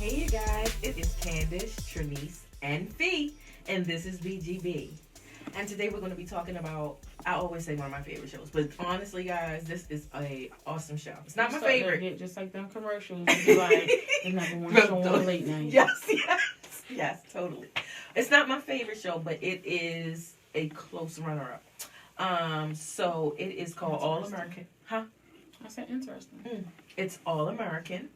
Hey you guys, it is Candace, Trinice, and Fee, and this is BGB. And today we're going to be talking about, I always say one of my favorite shows, but honestly guys, this is a awesome show. It's not my favorite. Get just like them commercials, be like the number one show on late night. Yes, totally. It's not my favorite show, but it is a close runner-up. So it is called All American. Huh? I said interesting. It's All American.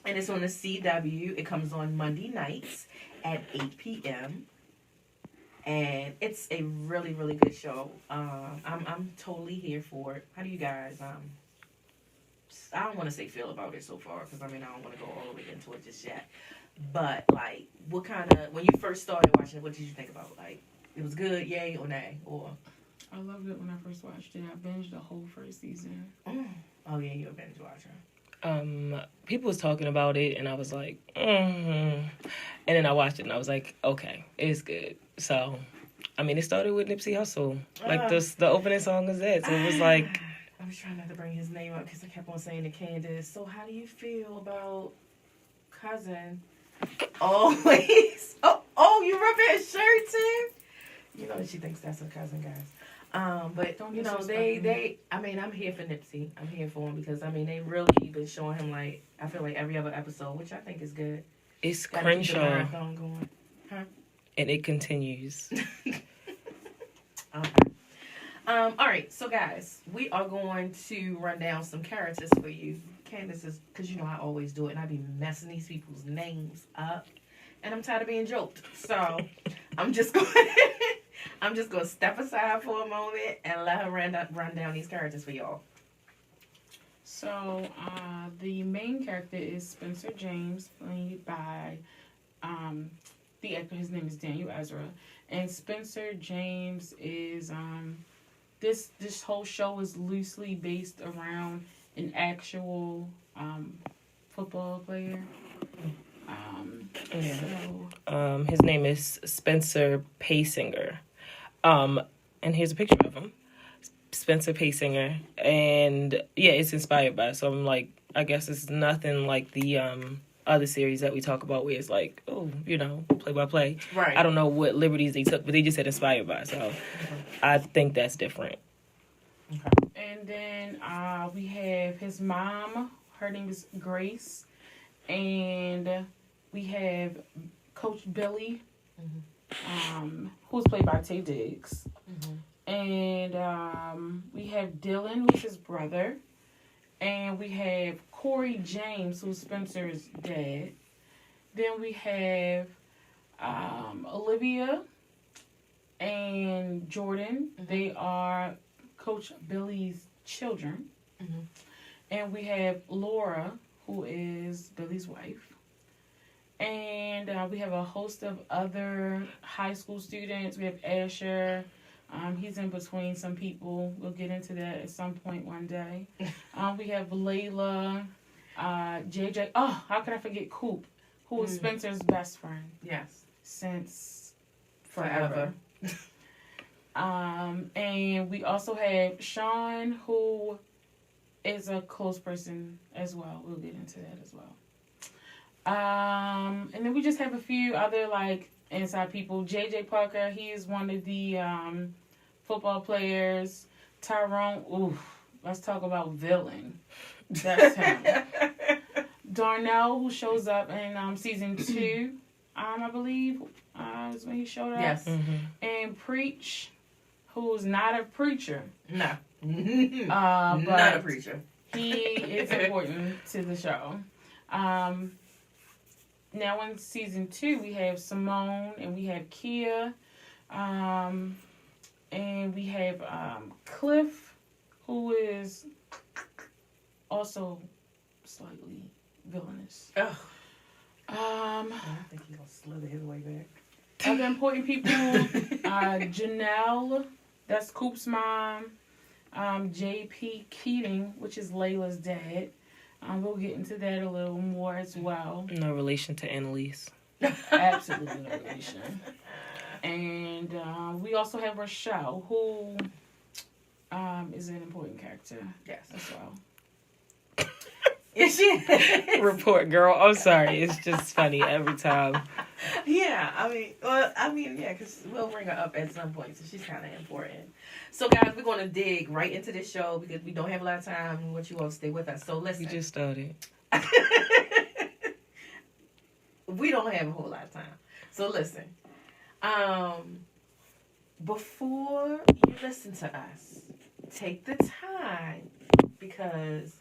And it's on the CW. It comes on Monday nights at 8 p.m. And it's a really, really good show. I'm totally here for it. How do you guys, I don't want to say feel about it so far, because I don't want to go all the way into it just yet. But, like, what kind of, when you first started watching it, what did you think about? Like, it was good, yay or nay? Or I loved it when I first watched it. I binged the whole first season. Oh, yeah, you're a binge watcher. People was talking about it, and I was like, and then I watched it, and I was like, okay, it's good. So, it started with Nipsey Hussle. Like, the opening song was that, so it was like... I was trying not to bring his name up, because I kept on saying to Candace, so how do you feel about cousin always... Oh, you rub his shirt, too? You know she thinks that's her cousin, guys. But, you know, I'm here for Nipsey. I'm here for him because, they really been showing him, like, I feel like every other episode, which I think is good. It's Gotta Crenshaw. keep the marathon going. Huh? And it continues. Okay. All right. So, guys, we are going to run down some characters for you. Candace is, because, you know, I always do it, and I be messing these people's names up. And I'm tired of being joked. So, I'm just going to step aside for a moment and let her run down these characters for y'all. So, the main character is Spencer James, played by the actor. His name is Daniel Ezra. And Spencer James is, this whole show is loosely based around an actual football player. His name is Spencer Paysinger. And here's a picture of him. Spencer Paysinger. And yeah, it's inspired by. So I'm like, I guess it's nothing like the other series that we talk about where it's like, play by play. Right. I don't know what liberties they took, but they just said inspired by. So I think that's different. Okay. And then we have his mom. Her name is Grace. And we have Coach Billy, who's played by Tay Diggs. And we have Dylan, who's his brother. And we have Corey James, who's Spencer's dad. Then we have Olivia and Jordan. They are Coach Billy's children. And we have Laura, who is Billy's wife. And we have a host of other high school students. We have Asher. He's in between some people. We'll get into that at some point one day. We have Layla, JJ. Oh, how could I forget Coop, who is Spencer's best friend. Yes. Since forever. And we also have Sean, who is a close person as well. We'll get into that as well. And then we just have a few other, like, inside people. JJ Parker, he is one of the football players. Tyrone, let's talk about villain. That's him. Darnell, who shows up in season 2, I believe, is when he showed up. Yes. And Preach, who's not a preacher. No. But not a preacher. He is important to the show. Now in season 2, we have Simone and we have Kia, and we have Cliff, who is also slightly villainous. I think he's gonna slither his way back. Other important people: Janelle, that's Coop's mom. J.P. Keating, which is Layla's dad. We'll get into that a little more as well. No relation to Annalise. Absolutely no relation. And we also have Rochelle, who is an important character. Yes. As well. Yes, she is. Report, girl. I'm sorry. It's just funny every time. Yeah, yeah, because we'll bring her up at some point, so she's kind of important. So, guys, we're going to dig right into this show because we don't have a lot of time and we want you all to stay with us. So, listen. We just started. We don't have a whole lot of time. So, listen. Before you listen to us, take the time because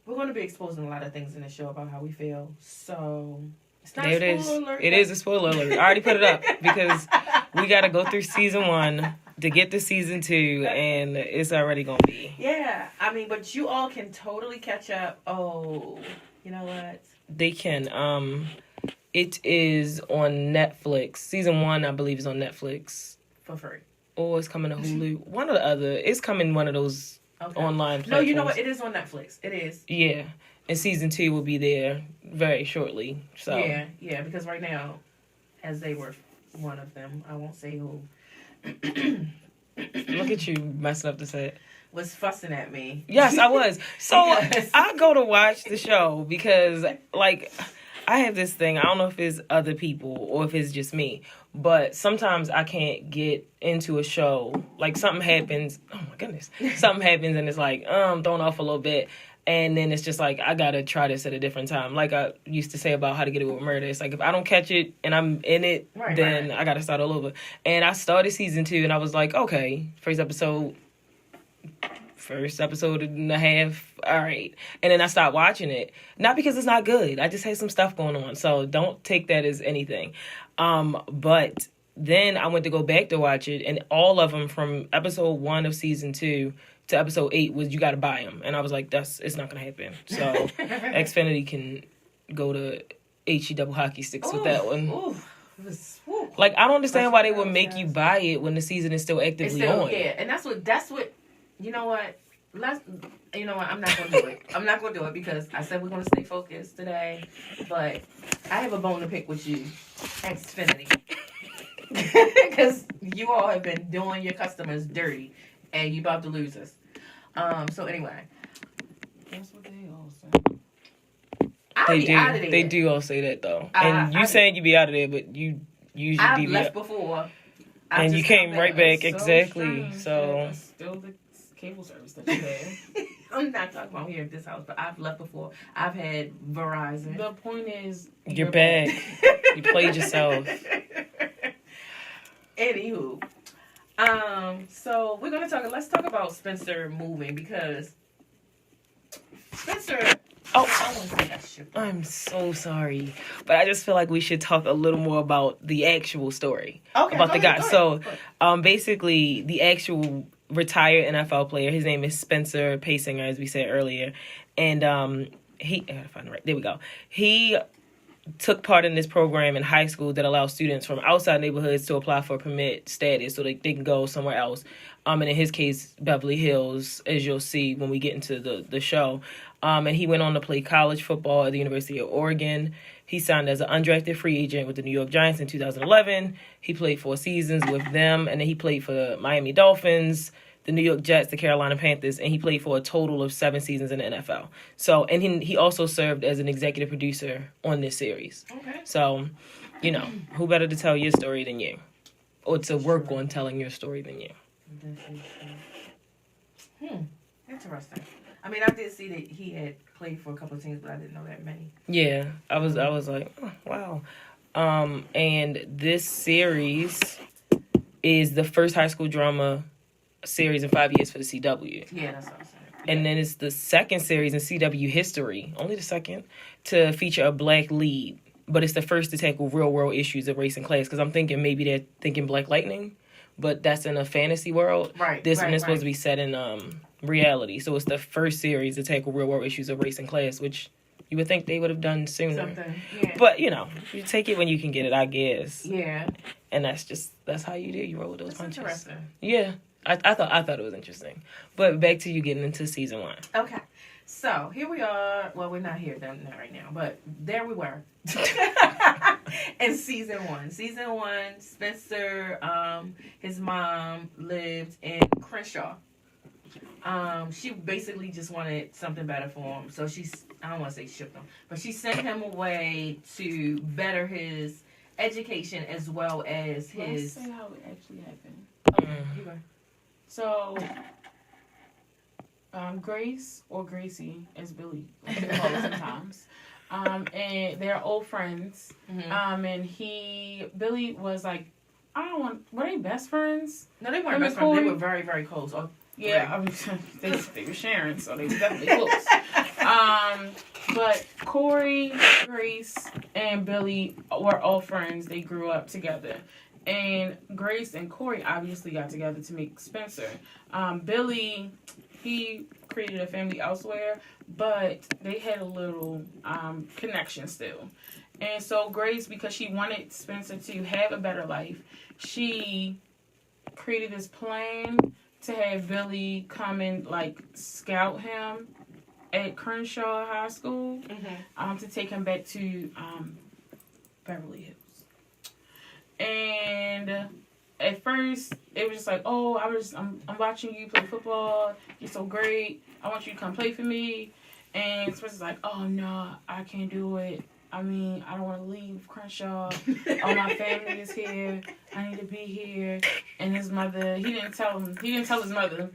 we're going to be exposing a lot of things in the show about how we feel. So, it's not there a spoiler alert. It is a spoiler alert. I already put it up because we got to go through season 1 to get to season 2, and it's already going to be. Yeah, I mean, but you all can totally catch up. Oh, you know what? They can. It is on Netflix. Season 1, I believe, is on Netflix. For free. Or it's coming to Hulu. One or the other. It's coming one of those online platforms. No, you know what? It is on Netflix. It is. Yeah. And season 2 will be there very shortly. So Yeah, because right now, as they were one of them, I won't say who. Look at you messing up the set. Was fussing at me. Yes, I was. So Yes. I go to watch the show because, like, I have this thing. I don't know if it's other people or if it's just me. But sometimes I can't get into a show. Like, something happens. Oh, my goodness. Something happens and it's like, I'm thrown off a little bit. And then it's just like, I got to try this at a different time. Like I used to say about How to Get Away with Murder. It's like, if I don't catch it and I'm in it, then I got to start all over. And I started season 2 and I was like, okay, first episode and a half, all right. And then I stopped watching it. Not because it's not good. I just had some stuff going on. So don't take that as anything. But then I went to go back to watch it, and all of them from episode 1 of season 2 to episode 8 was you got to buy them. And I was like, it's not going to happen. So Xfinity can go to HE double hockey sticks with that one. Like, I don't understand why they would make you buy it when the season is still actively on. Yeah, and that's what, you know what? I'm not going to do it. I'm not going to do it because I said we're going to stay focused today. But I have a bone to pick with you, Xfinity. Because you all have been doing your customers dirty and you about to lose us. So anyway. That's what they all say. I'll be out of there. They do all say that, though. And you saying you be out of there, but you usually I've left before. And you came right back. So exactly. So still the cable service that you have. I'm not talking about here at this house, but I've left before. I've had Verizon. The point is, you're back. You played yourself. Anywho, so we're gonna let's talk about Spencer moving because Spencer. I'm so sorry, but I just feel like we should talk a little more about the actual story about the guy. So, basically, the actual retired NFL player, his name is Spencer Paysinger, as we said earlier, and I gotta find it right. There we go. He took part in this program in high school that allows students from outside neighborhoods to apply for permit status so they can go somewhere else. And in his case, Beverly Hills, as you'll see when we get into the show. And he went on to play college football at the University of Oregon. He signed as an undrafted free agent with the New York Giants in 2011. He played 4 seasons with them, and then he played for the Miami Dolphins, the New York Jets, the Carolina Panthers, and he played for a total of 7 seasons in the NFL. So, and he also served as an executive producer on this series. Okay. So, who better to tell your story than you? Or to work on telling your story than you? Interesting. I mean, I did see that he had played for a couple of teams, but I didn't know that many. Yeah, I was like, oh, wow. And this series is the first high school drama series in 5 years for the CW. Yeah, that's what I'm saying. And then it's the second series in CW history, only the second, to feature a black lead. But it's the first to tackle real-world issues of race and class. Because I'm thinking maybe they're thinking Black Lightning, but that's in a fantasy world. Right. This one is supposed to be set in reality. So it's the first series to tackle real-world issues of race and class, which you would think they would have done sooner. Something, yeah. But, you take it when you can get it, I guess. Yeah. And that's how you do. You roll with those That's punches. interesting. Yeah. I thought it was interesting. But back to you getting into season 1. Okay. So, here we are. Well, we're not here not right now, but there we were. In season 1. Season 1, Spencer, his mom lived in Crenshaw. She basically just wanted something better for him. So I don't want to say shipped him, but she sent him away to better his education as well as his. Let's say how it actually happened. Okay. So, Grace, or Gracie, as Billy likes to call her sometimes, and they're old friends. Mm-hmm. And Billy was like, were they best friends? No, they weren't best friends. They were very, very close. Yeah, they were sharing, so they were definitely close. But Corey, Grace, and Billy were all friends. They grew up together. And Grace and Corey obviously got together to make Spencer. Billy, he created a family elsewhere, but they had a little connection still. And so Grace, because she wanted Spencer to have a better life, she created this plan to have Billy come and scout him at Crenshaw High School, to take him back to Beverly Hills. And at first, it was just like, oh, I'm watching you play football. You're so great. I want you to come play for me. And Spencer's like, oh no, I can't do it. I mean, I don't want to leave Crenshaw. All my family is here. I need to be here. And his mother, he didn't tell his mother,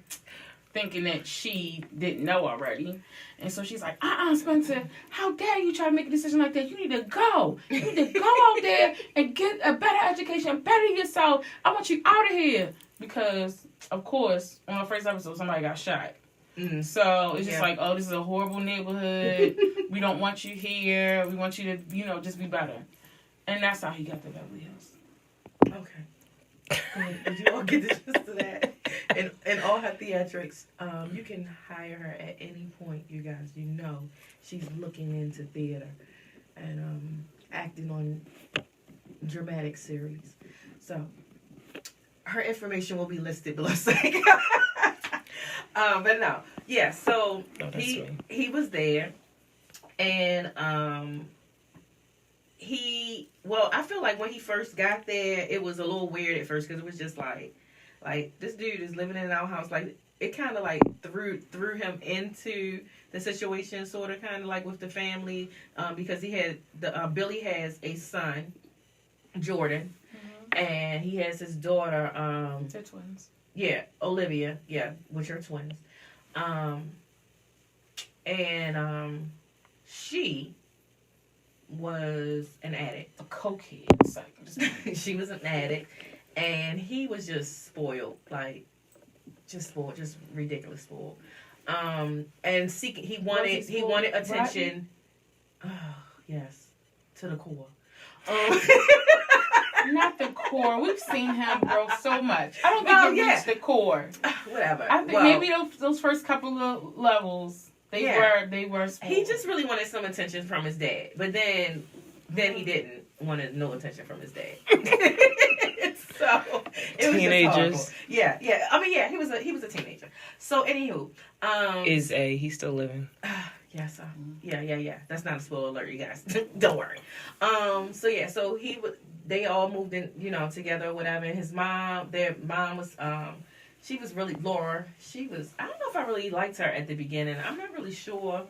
thinking that she didn't know already. And so she's like, Spencer, how dare you try to make a decision like that? You need to go. You need to go out there and get a better education, better yourself. I want you out of here. Because, of course, on the first episode, somebody got shot. Mm-hmm. So it's just like, oh, this is a horrible neighborhood. We don't want you here. We want you to, just be better. And that's how he got to Beverly Hills. Okay. Did you all get the gist of that? And all her theatrics, you can hire her at any point, you guys. You know she's looking into theater and acting on dramatic series. So her information will be listed below. But no, yeah. So he was there, and I feel like when he first got there, it was a little weird at first because it was just like this dude is living in our house. Like it kind of like threw him into the situation, sort of kind of like with the family, because he had Billy has a son, Jordan, and he has his daughter. They're twins. Yeah, Olivia. Yeah, which are twins. She was an addict. A cokehead. She was an addict. And he was just spoiled. Just ridiculous spoiled. And seeking, he wanted attention. Oh, yes. To the core. Not the core. We've seen him grow so much. I don't think he reached the core. Whatever. I think maybe those first couple of levels, they were spoiled. He just really wanted some attention from his dad. But then he didn't want no attention from his dad. So it was teenagers. Yeah. I mean, yeah, he was a teenager. So anywho, he's still living? Yes. Yeah. That's not a spoiler alert, you guys. Don't worry. So they all moved in, together or whatever. And their mom was, she was really Laura. I don't know if I really liked her at the beginning. I'm not really sure.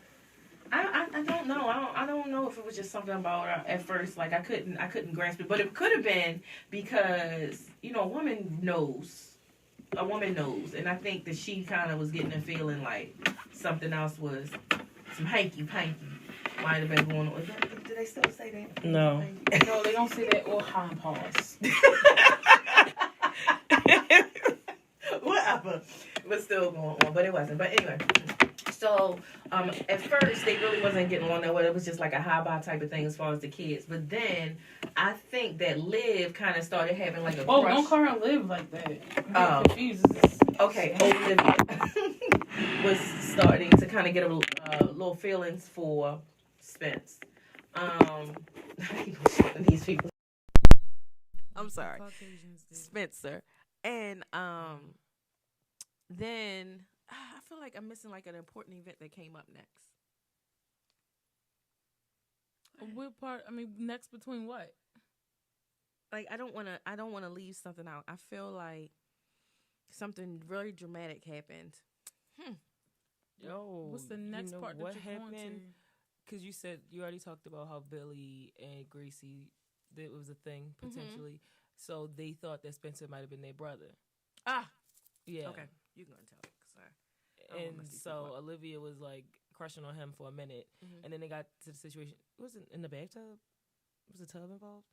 I don't know. I don't know if it was just something about her at first. Like I couldn't grasp it, but it could have been because a woman knows, and I think that she kind of was getting a feeling like something else was some hanky panky might have been going on. Do they still say that? No. No, they don't say that or hindposs. Whatever. It was still going on, but it wasn't. But anyway. So, at first, they really wasn't getting along that way. It was just like a high-bye type of thing as far as the kids. But then, I think that Liv kind of started having like a crush. Oh, don't call her Liv like that. I'm confused. Okay, Olivia was starting to kind of get a little feelings for Spence. These people. I'm sorry. Spencer. And then I feel like I'm missing like an important event that came up next. What part? I mean, next between what? Like I don't want to leave something out. I feel like something really dramatic happened. Yo, What's the next part what that you're going to? happened? Because you said you already talked about how Billy and Gracie, that was a thing potentially. So they thought that Spencer might have been their brother. Ah, Yeah. okay. You can go and tell it. Sorry. And so Olivia was like crushing on him for a minute, and then they got to the situation. Was it in the bathtub? Was the tub involved?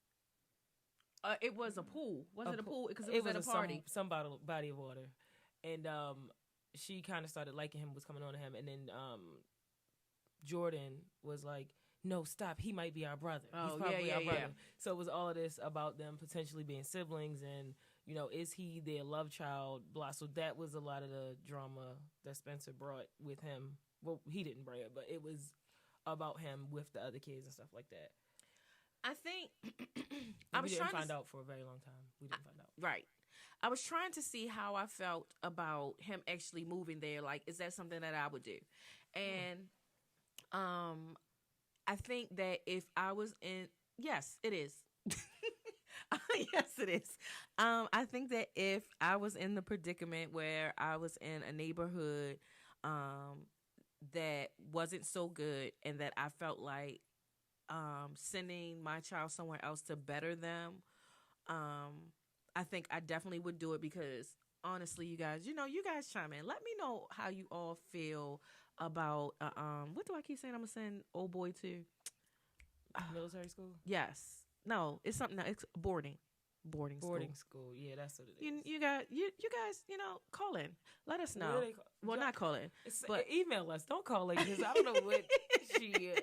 It was a pool. Was it a pool? Because it was at a party. Some body of water, and she kind of started liking him. Was coming on to him, and then Jordan was like, "No, stop. He might be our brother. He's probably our brother." So it was all of this about them potentially being siblings, and is he their love child? Blah. So that was a lot of the drama that Spencer brought with him. Well, he didn't bring it, but it was about him with the other kids and stuff like that. I think we didn't find out for a very long time. We didn't find out. Right. I was trying to see how I felt about him actually moving there. Like, is that something that I would do? And I think that if I was in, yes, it is. Yes, it is. I think that if I was in the predicament where I was in a neighborhood that wasn't so good, and that I felt like sending my child somewhere else to better them, I think I definitely would do it, because honestly, you guys, you guys chime in. Let me know how you all feel about what do I keep saying I'm gonna send old boy to? Military school? Yes. No, it's something else. It's boarding school. Yeah, that's what it is. You guys, call in. Let us know. Well, not call in, but email us. Don't call in, because I don't know what she.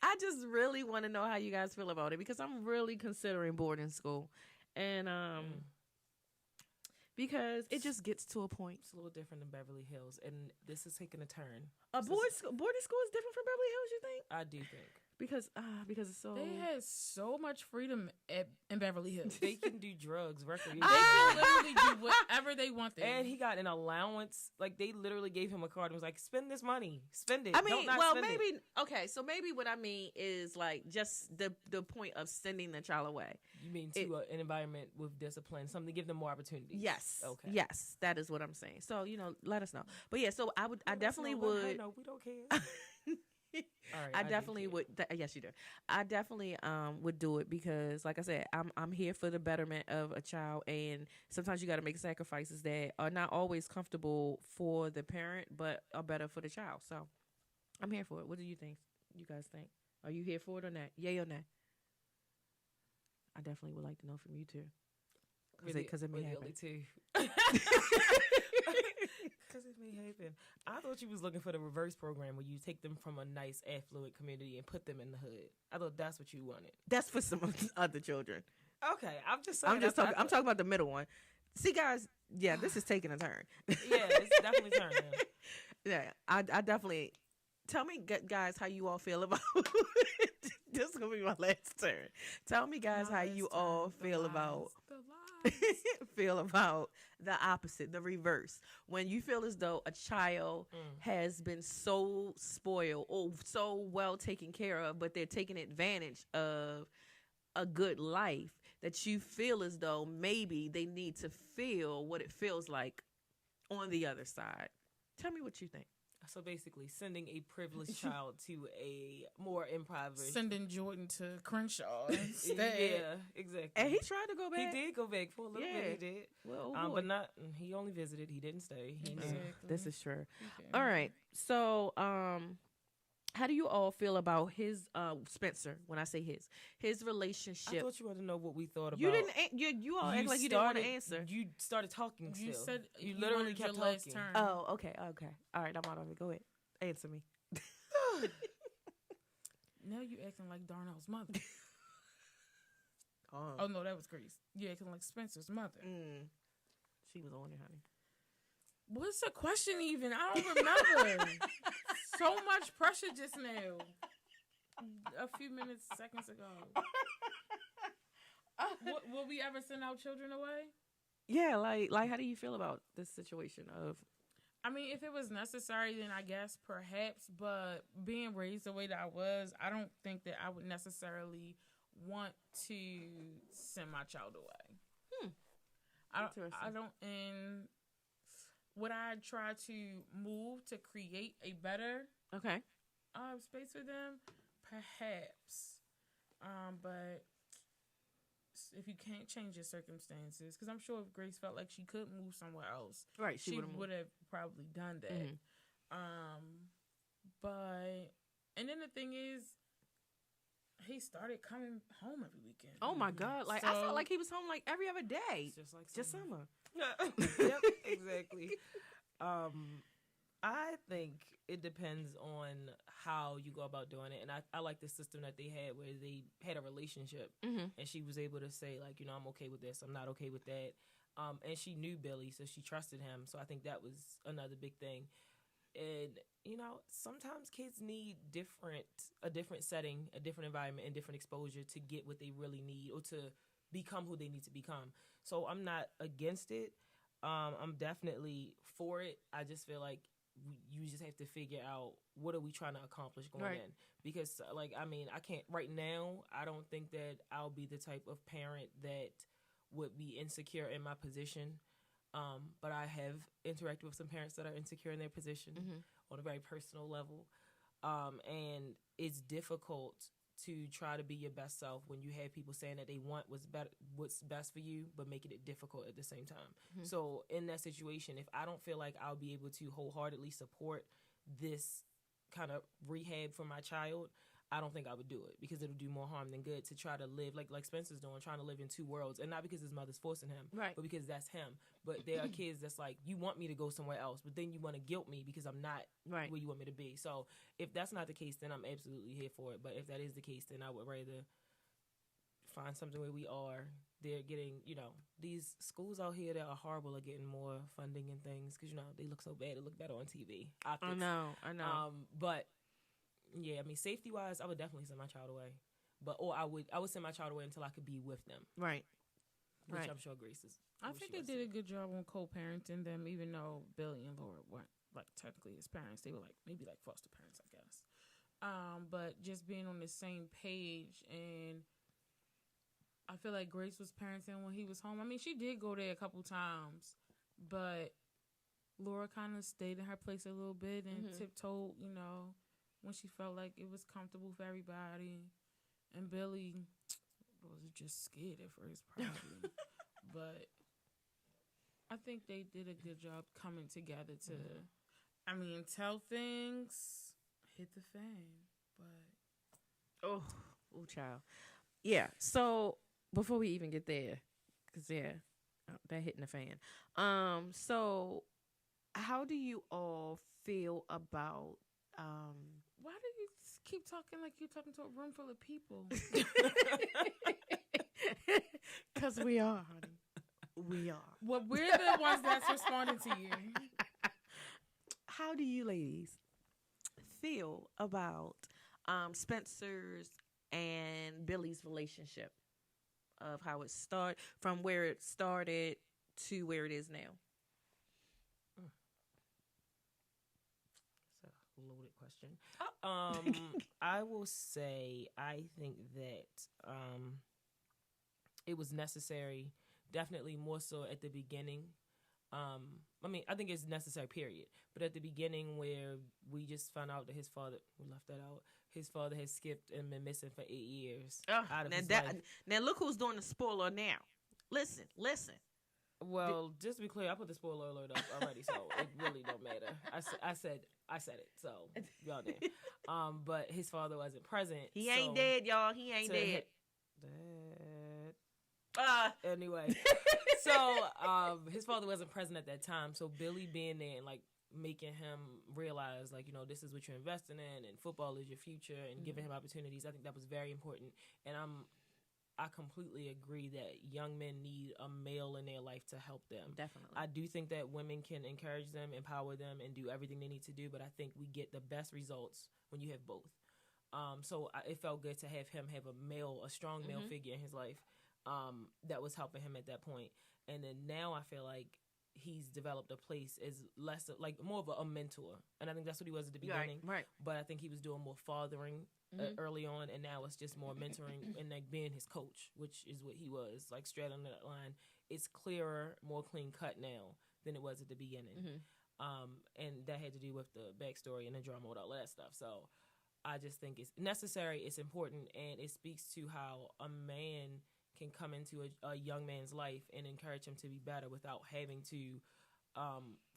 I just really want to know how you guys feel about it, because I'm really considering boarding school, and because it just gets to a point. It's a little different than Beverly Hills, and this is taking a turn. Boarding school is different from Beverly Hills, you think? I do think. Because it's so... They had so much freedom in Beverly Hills. They can do drugs, recreation. They can literally do whatever they want there. And he got an allowance. Like, they literally gave him a card and was like, spend this money. Spend it. I mean, maybe... It. Okay, so maybe what I mean is, like, just the point of sending the child away. You mean to an environment with discipline, something to give them more opportunities. Yes. Okay. Yes, that is what I'm saying. So, let us know. But yeah, so I definitely would... No, we don't care. All right, I definitely would. Yes, you do. I definitely would do it, because, like I said, I'm here for the betterment of a child, and sometimes you got to make sacrifices that are not always comfortable for the parent, but are better for the child. So I'm here for it. What do you think? You guys think? Are you here for it or not? Yay or nay? I definitely would like to know from you too, because it may happen. Because it may happen. I thought you was looking for the reverse program where you take them from a nice affluent community and put them in the hood. I thought that's what you wanted. That's for some other children. Okay, I'm just saying. I'm talking about the middle one. See, guys, yeah, this is taking a turn. Yeah, it's definitely turning. Yeah, I definitely. Tell me, guys, how you all feel about... This is going to be my last turn. Tell me, guys, how you all feel about... feel about the opposite, the reverse. When you feel as though a child has been so spoiled or so well taken care of, but they're taking advantage of a good life, that you feel as though maybe they need to feel what it feels like on the other side. Tell me what you think. So basically, sending a privileged child to a more impoverished... Sending Jordan to Crenshaw instead. Yeah, exactly. And he tried to go back. He did go back for a little bit. He did. Well, but not... He only visited. He didn't stay. Exactly. This is true. Okay. All right. So, how do you all feel about his Spencer? When I say his relationship, I thought you wanted to know what we thought about. You didn't. You all act like you didn't want to answer. You started talking. You still. said you literally kept talking. Turn. Oh, okay. All right, I'm out of it. Go ahead, answer me. Now you acting like Darnell's mother. Oh no, that was Grace. You acting like Spencer's mother. She was on it, honey. What's the question even? I don't remember. So much pressure just now. A few seconds ago. Will we ever send our children away? Yeah, like how do you feel about this situation of... I mean, if it was necessary, then I guess perhaps, but being raised the way that I was, I don't think that I would necessarily want to send my child away. Interesting. I don't, and would I try to move to create a better space for them? Perhaps. But if you can't change your circumstances, because I'm sure if Grace felt like she could move somewhere else, right, she would have probably done that. But and then the thing is, he started coming home every weekend. Oh my God! Like, I felt like he was home like every other day. Just like summer. Yep, exactly. I think it depends on how you go about doing it. And I like the system that they had where they had a relationship and she was able to say, like, you know, I'm okay with this, I'm not okay with that. And she knew Billy, so she trusted him. So I think that was another big thing. And, you know, sometimes kids need a different setting, a different environment, and different exposure to get what they really need or to become who they need to become. So I'm not against it. I'm definitely for it. I just feel like you just have to figure out what are we trying to accomplish going in. Because, like, I mean, I can't, right now, I don't think that I'll be the type of parent that would be insecure in my position. But I have interacted with some parents that are insecure in their position on a very personal level. And it's difficult to try to be your best self when you have people saying that they want what's best for you, but making it difficult at the same time. So in that situation, if I don't feel like I'll be able to wholeheartedly support this kind of rehab for my child, I don't think I would do it because it'll do more harm than good to try to live like Spencer's doing, trying to live in two worlds, and not because his mother's forcing him, but because that's him. But there are kids that's like, you want me to go somewhere else, but then you want to guilt me because I'm not where you want me to be. So if that's not the case, then I'm absolutely here for it. But if that is the case, then I would rather find something where we are. They're getting, you know, these schools out here that are horrible are getting more funding and things because, you know, they look so bad. It look better on TV. Optics. I know. But yeah, I mean, safety wise, I would definitely send my child away, or I would send my child away until I could be with them. Right. Which I'm sure Grace is. I think they did a good job on co-parenting them, even though Billy and Laura weren't like technically his parents. They were like maybe like foster parents, I guess. But just being on the same page, and I feel like Grace was parenting when he was home. I mean, she did go there a couple times, but Laura kind of stayed in her place a little bit and tiptoed, you know, when she felt like it was comfortable for everybody. And Billy was just scared at first, probably. But I think they did a good job coming together to, I mean, tell things hit the fan. But oh, child. Yeah, so before we even get there, because, that hitting the fan. So how do you all feel about... why do you keep talking like you're talking to a room full of people? Because we are, honey. We are. Well, we're the ones that's responding to you. How do you ladies feel about Spencer's and Billy's relationship, of how it started, from where it started to where it is now? Loaded question. I will say I think that it was necessary, definitely more so at the beginning. I mean, I think it's necessary, period. But at the beginning, where we just found out that his father, we left that out, his father had skipped and been missing for 8 years out of his life. Now look who's doing the spoiler now. Listen. Well, just to be clear, I put the spoiler alert up already, so it really don't matter. I said it, so y'all did. But his father wasn't present. He ain't dead, y'all. He ain't dead. Anyway, so his father wasn't present at that time. So Billy being there and like making him realize, like, you know, this is what you're investing in, and football is your future, and giving him opportunities. I think that was very important, and I completely agree that young men need a male in their life to help them. Definitely. I do think that women can encourage them, empower them, and do everything they need to do, but I think we get the best results when you have both. So it felt good to have him have a strong male figure in his life that was helping him at that point. And then now I feel like he's developed a place as less like more of a mentor, and I think that's what he was at the beginning. Right. But I think he was doing more fathering early on, and now it's just more mentoring and like being his coach, which is what he was, like straight on that line. It's clearer, more clean cut now than it was at the beginning. And that had to do with the backstory and the drama and all that stuff. So I just think it's necessary, it's important, and it speaks to how a man can come into a young man's life and encourage him to be better without having to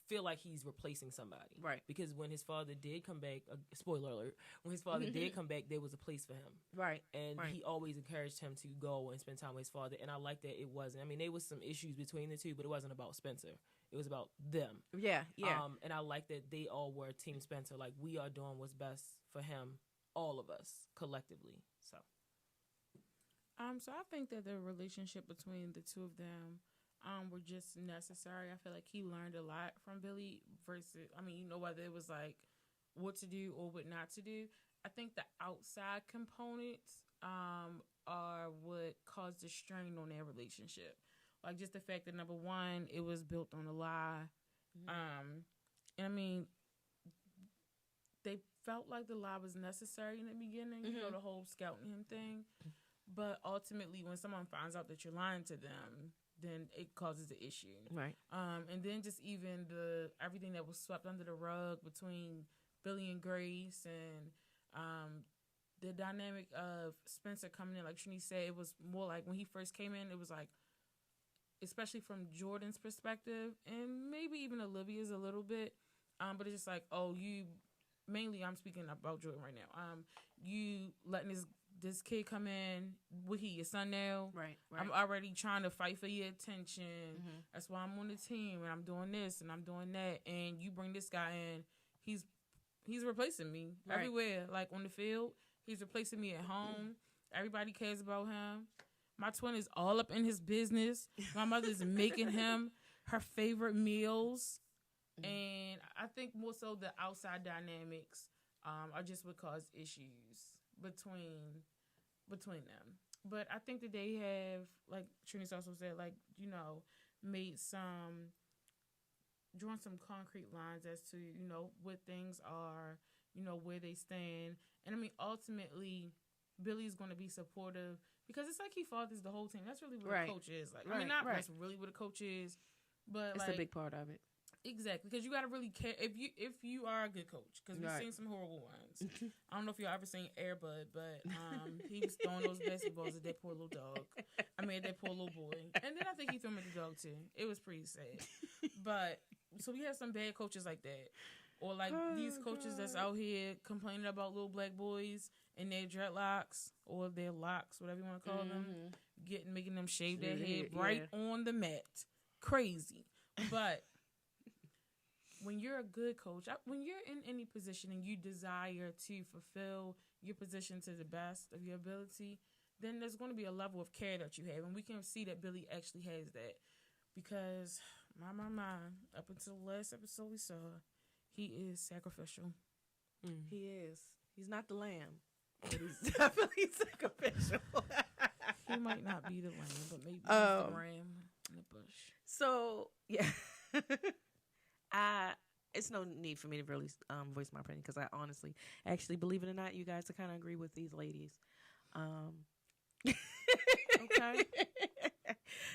feel like he's replacing somebody. Right. Because when his father did come back, spoiler alert, when his father did come back, there was a place for him. Right. And he always encouraged him to go and spend time with his father. And I like that it wasn't. I mean, there was some issues between the two, but it wasn't about Spencer. It was about them. Yeah, yeah. And I like that they all were Team Spencer. Like, we are doing what's best for him, all of us, collectively. So I think that the relationship between the two of them were just necessary. I feel like he learned a lot from Billy versus, whether it was like what to do or what not to do. I think the outside components are what caused the strain on their relationship. Like just the fact that, number one, it was built on a lie. They felt like the lie was necessary in the beginning, the whole scouting him thing. But ultimately, when someone finds out that you're lying to them, then it causes an issue. Right. And then just even everything that was swept under the rug between Billy and Grace and the dynamic of Spencer coming in, like Trini said, it was more like when he first came in, it was like, especially from Jordan's perspective, and maybe even Olivia's a little bit, but it's just like, mainly I'm speaking about Jordan right now. You letting this kid come in, your son now? Right. I'm already trying to fight for your attention. That's why I'm on the team, and I'm doing this, and I'm doing that, and you bring this guy in, he's replacing me everywhere, like on the field. He's replacing me at home. Everybody cares about him. My twin is all up in his business. My mother's making him her favorite meals. And I think more so the outside dynamics are just what cause issues between them. But I think that they have, like Trini's also said, made drawn some concrete lines as to, what things are, where they stand. And ultimately, Billy's going to be supportive because it's like he fathers the whole team. That's really what a coach is. That's really what a coach is, but it's a big part of it. Exactly, because you got to really care if you are a good coach. Because we've seen some horrible ones. I don't know if y'all ever seen AirBud, but he was throwing those basketballs at that poor little dog. At that poor little boy, and then I think he threw them at the dog too. It was pretty sad. But so we have some bad coaches like that, or these coaches that's out here complaining about little black boys and their dreadlocks or their locks, whatever you want to call them, making them shave their head right on the mat. Crazy, but. When you're a good coach, when you're in any position and you desire to fulfill your position to the best of your ability, then there's going to be a level of care that you have. And we can see that Billy actually has that. Because, my, up until the last episode we saw, he is sacrificial. He is. He's not the lamb, but he's definitely sacrificial. He might not be the lamb, but maybe he's the ram in the bush. So, yeah. It's no need for me to really voice my opinion because I honestly, actually, believe it or not, you guys kind of agree with these ladies. Okay.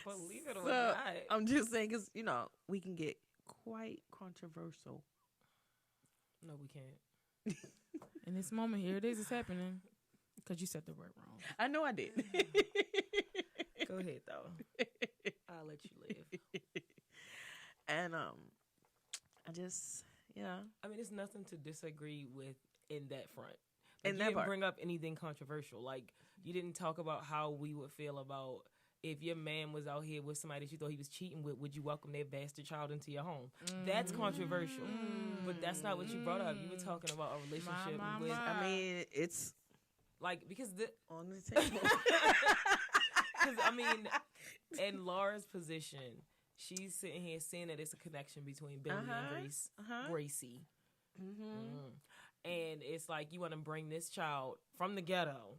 Believe it or not. I'm just saying because, we can get quite controversial. No, we can't. In this moment, here it is. It's happening because you said the word wrong. I know I did. Go ahead, though. I'll let you live. And, I just, it's nothing to disagree with in that front. In that you didn't part. bring up anything controversial. Like, you didn't talk about how we would feel about if your man was out here with somebody that you thought he was cheating with, would you welcome their bastard child into your home? That's controversial. But that's not what you brought up. You were talking about a relationship with... it's... because... on the table. Because, in Laura's position... She's sitting here saying that it's a connection between Billy and Gracie. And it's like, you want to bring this child from the ghetto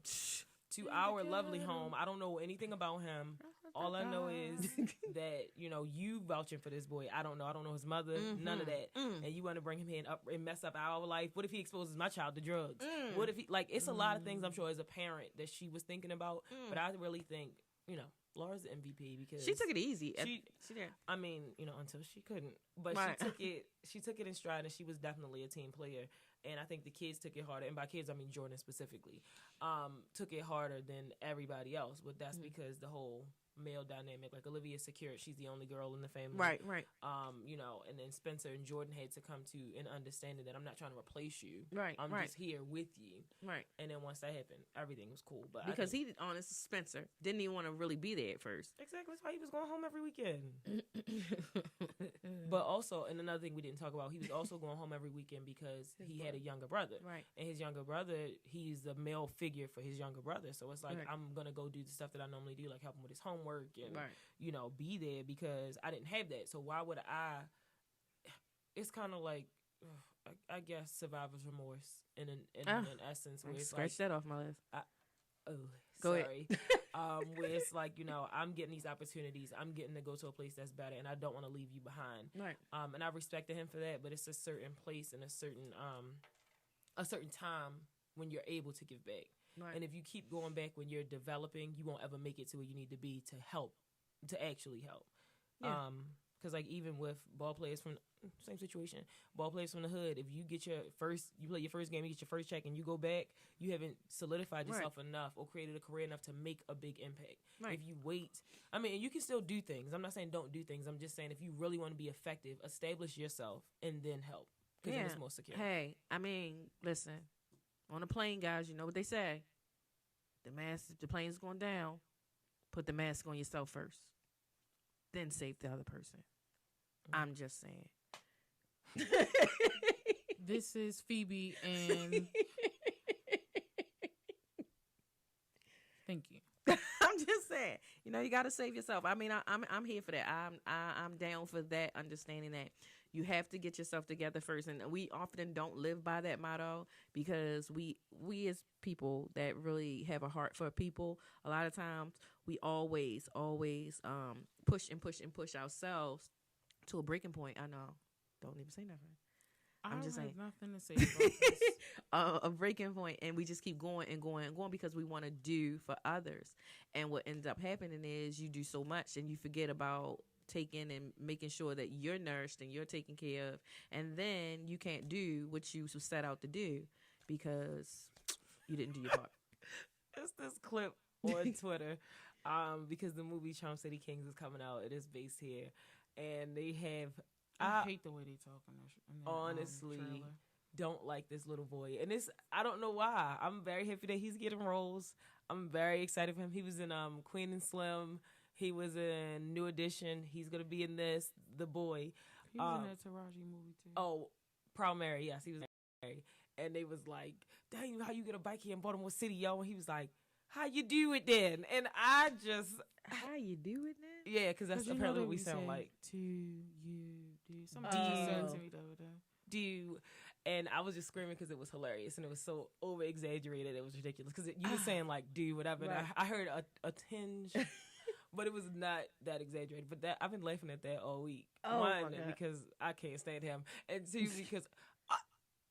to our lovely home. I don't know anything about him. All I know is that, you vouching for this boy. I don't know his mother, none of that. And you want to bring him in up and mess up our life. What if he exposes my child to drugs? What if he, it's a lot of things I'm sure as a parent that she was thinking about. But I really think, Laura's the MVP because She took it easy. She did. I mean, until she couldn't, but Right. she took it in stride, and she was definitely a team player. And I think the kids took it harder, and by kids I mean Jordan specifically, took it harder than everybody else. But that's because the whole male dynamic, like Olivia's secure, she's the only girl in the family, Right. And then Spencer and Jordan had to come to an understanding that I'm not trying to replace you, Right, I'm right. just here with you, Right. and then once that happened, everything was cool. But Because Spencer didn't even want to really be there at first. exactly, that's why he was going home every weekend. But also, and another thing we didn't talk about, he was also going home every weekend because he had a younger brother, Right. and his younger brother, he's the male figure for his younger brother, so it's like Right. I'm gonna go do the stuff that I normally do, like help him with his homework and Right. be there, because I didn't have that. So why would I? It's kind of like, I guess, survivor's remorse in essence, where it's Scratch like, that off my list. oh, Go sorry. Where it's like, I'm getting these opportunities. I'm getting to go to a place that's better, and I don't want to leave you behind. Right. And I respected him for that, but it's a certain place and a certain time when you're able to give back. Right. And if you keep going back when you're developing, you won't ever make it to where you need to be to actually help. Yeah. Because like even with ball players from same situation, ball players from the hood, if you get you play your first game, you get your first check, and you go back, you haven't solidified yourself enough or created a career enough to make a big impact. Right. If you wait, I mean, you can still do things. I'm not saying don't do things. I'm just saying if you really want to be effective, establish yourself and then help, because then it's more secure. Hey, I mean, listen, on a plane, guys, you know what they say. If the plane's going down, put the mask on yourself first. Then save the other person. I'm just saying. This is Phoebe, and thank you. I'm just saying. You got to save yourself. I mean, I'm here for that. I'm down for that. Understanding that you have to get yourself together first, and we often don't live by that motto because we as people that really have a heart for people, a lot of times we always push ourselves to a breaking point. I know. Don't even say nothing. I'm just saying. Nothing to say about this. A breaking point, and we just keep going and going and going because we want to do for others. And what ends up happening is you do so much and you forget about taking and making sure that you're nourished and you're taken care of, and then you can't do what you set out to do because you didn't do your part. It's this clip on Twitter because the movie Charm City Kings is coming out. It is based here, and they have. I hate the way they talk in that honestly trailer. Don't like this little boy, and I don't know why. I'm very happy that he's getting roles. I'm very excited for him. He was in Queen and Slim. He was in New Edition. He's gonna be in this. The boy. He was in that Taraji movie too. Oh, Proud Mary. Yes, he was in Mary. And they was like, "Dang, how you get a bike here in Baltimore City, yo?" And he was like, "How you do it then?" And I just, how you do it then? Yeah, because that's apparently what we sound like. To you do somebody just said to me the other day. Do, and I was just screaming because it was hilarious and it was so over exaggerated. It was ridiculous because you were saying like do whatever. Right. And I heard a tinge, but it was not that exaggerated. But I've been laughing at that all week. Oh, One, my God. because I can't stand him, and two, because.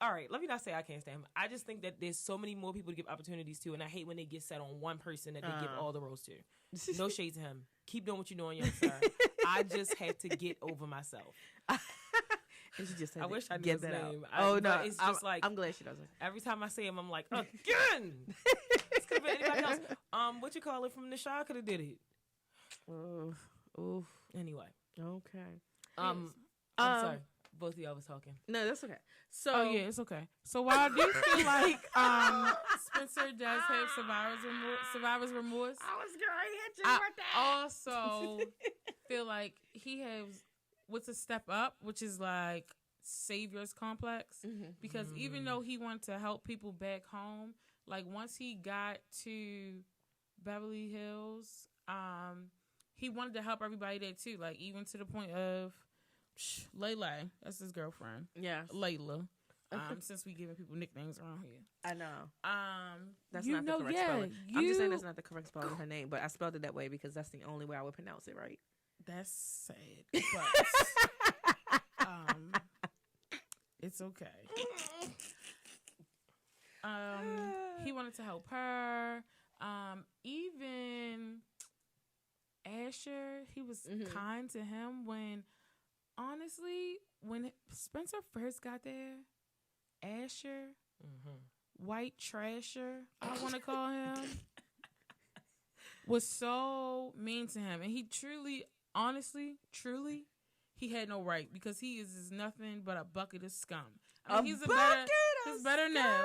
All right, let me not say I can't stand him. I just think that there's so many more people to give opportunities to, and I hate when they get set on one person that they give all the roles to. No shade to him. Keep doing what you're doing, young sir. I just had to get over myself. And she just had I to wish I knew get his that name. out. No, it's just like I'm glad she doesn't. every time I see him, I'm like, again. This could have been anybody else. What you call it from the Shaw could have did it. Oof. Anyway, Okay. I'm sorry. Both of y'all was talking. No, that's okay. So Oh yeah, it's okay. So while I do feel like Spencer does have survivor's remorse, I was going to hit you I with that. also feel like he has what's a step up, which is like savior's complex. Because even though he wanted to help people back home, like once he got to Beverly Hills, he wanted to help everybody there too. Like even to the point of Layla, that's his girlfriend. Yeah. Layla. Since we giving people nicknames around here. I know. That's You not know, the correct yeah, spelling. I'm just saying that's not the correct spelling of her name, but I spelled it that way because that's the only way I would pronounce it right. That's sad, but it's okay. He wanted to help her. Even Asher, he was kind to him when, honestly, when Spencer first got there, Asher, white trasher, I want to call him, was so mean to him. And he truly, honestly, truly, he had no right because he is nothing but a bucket of scum. I mean, he's better now.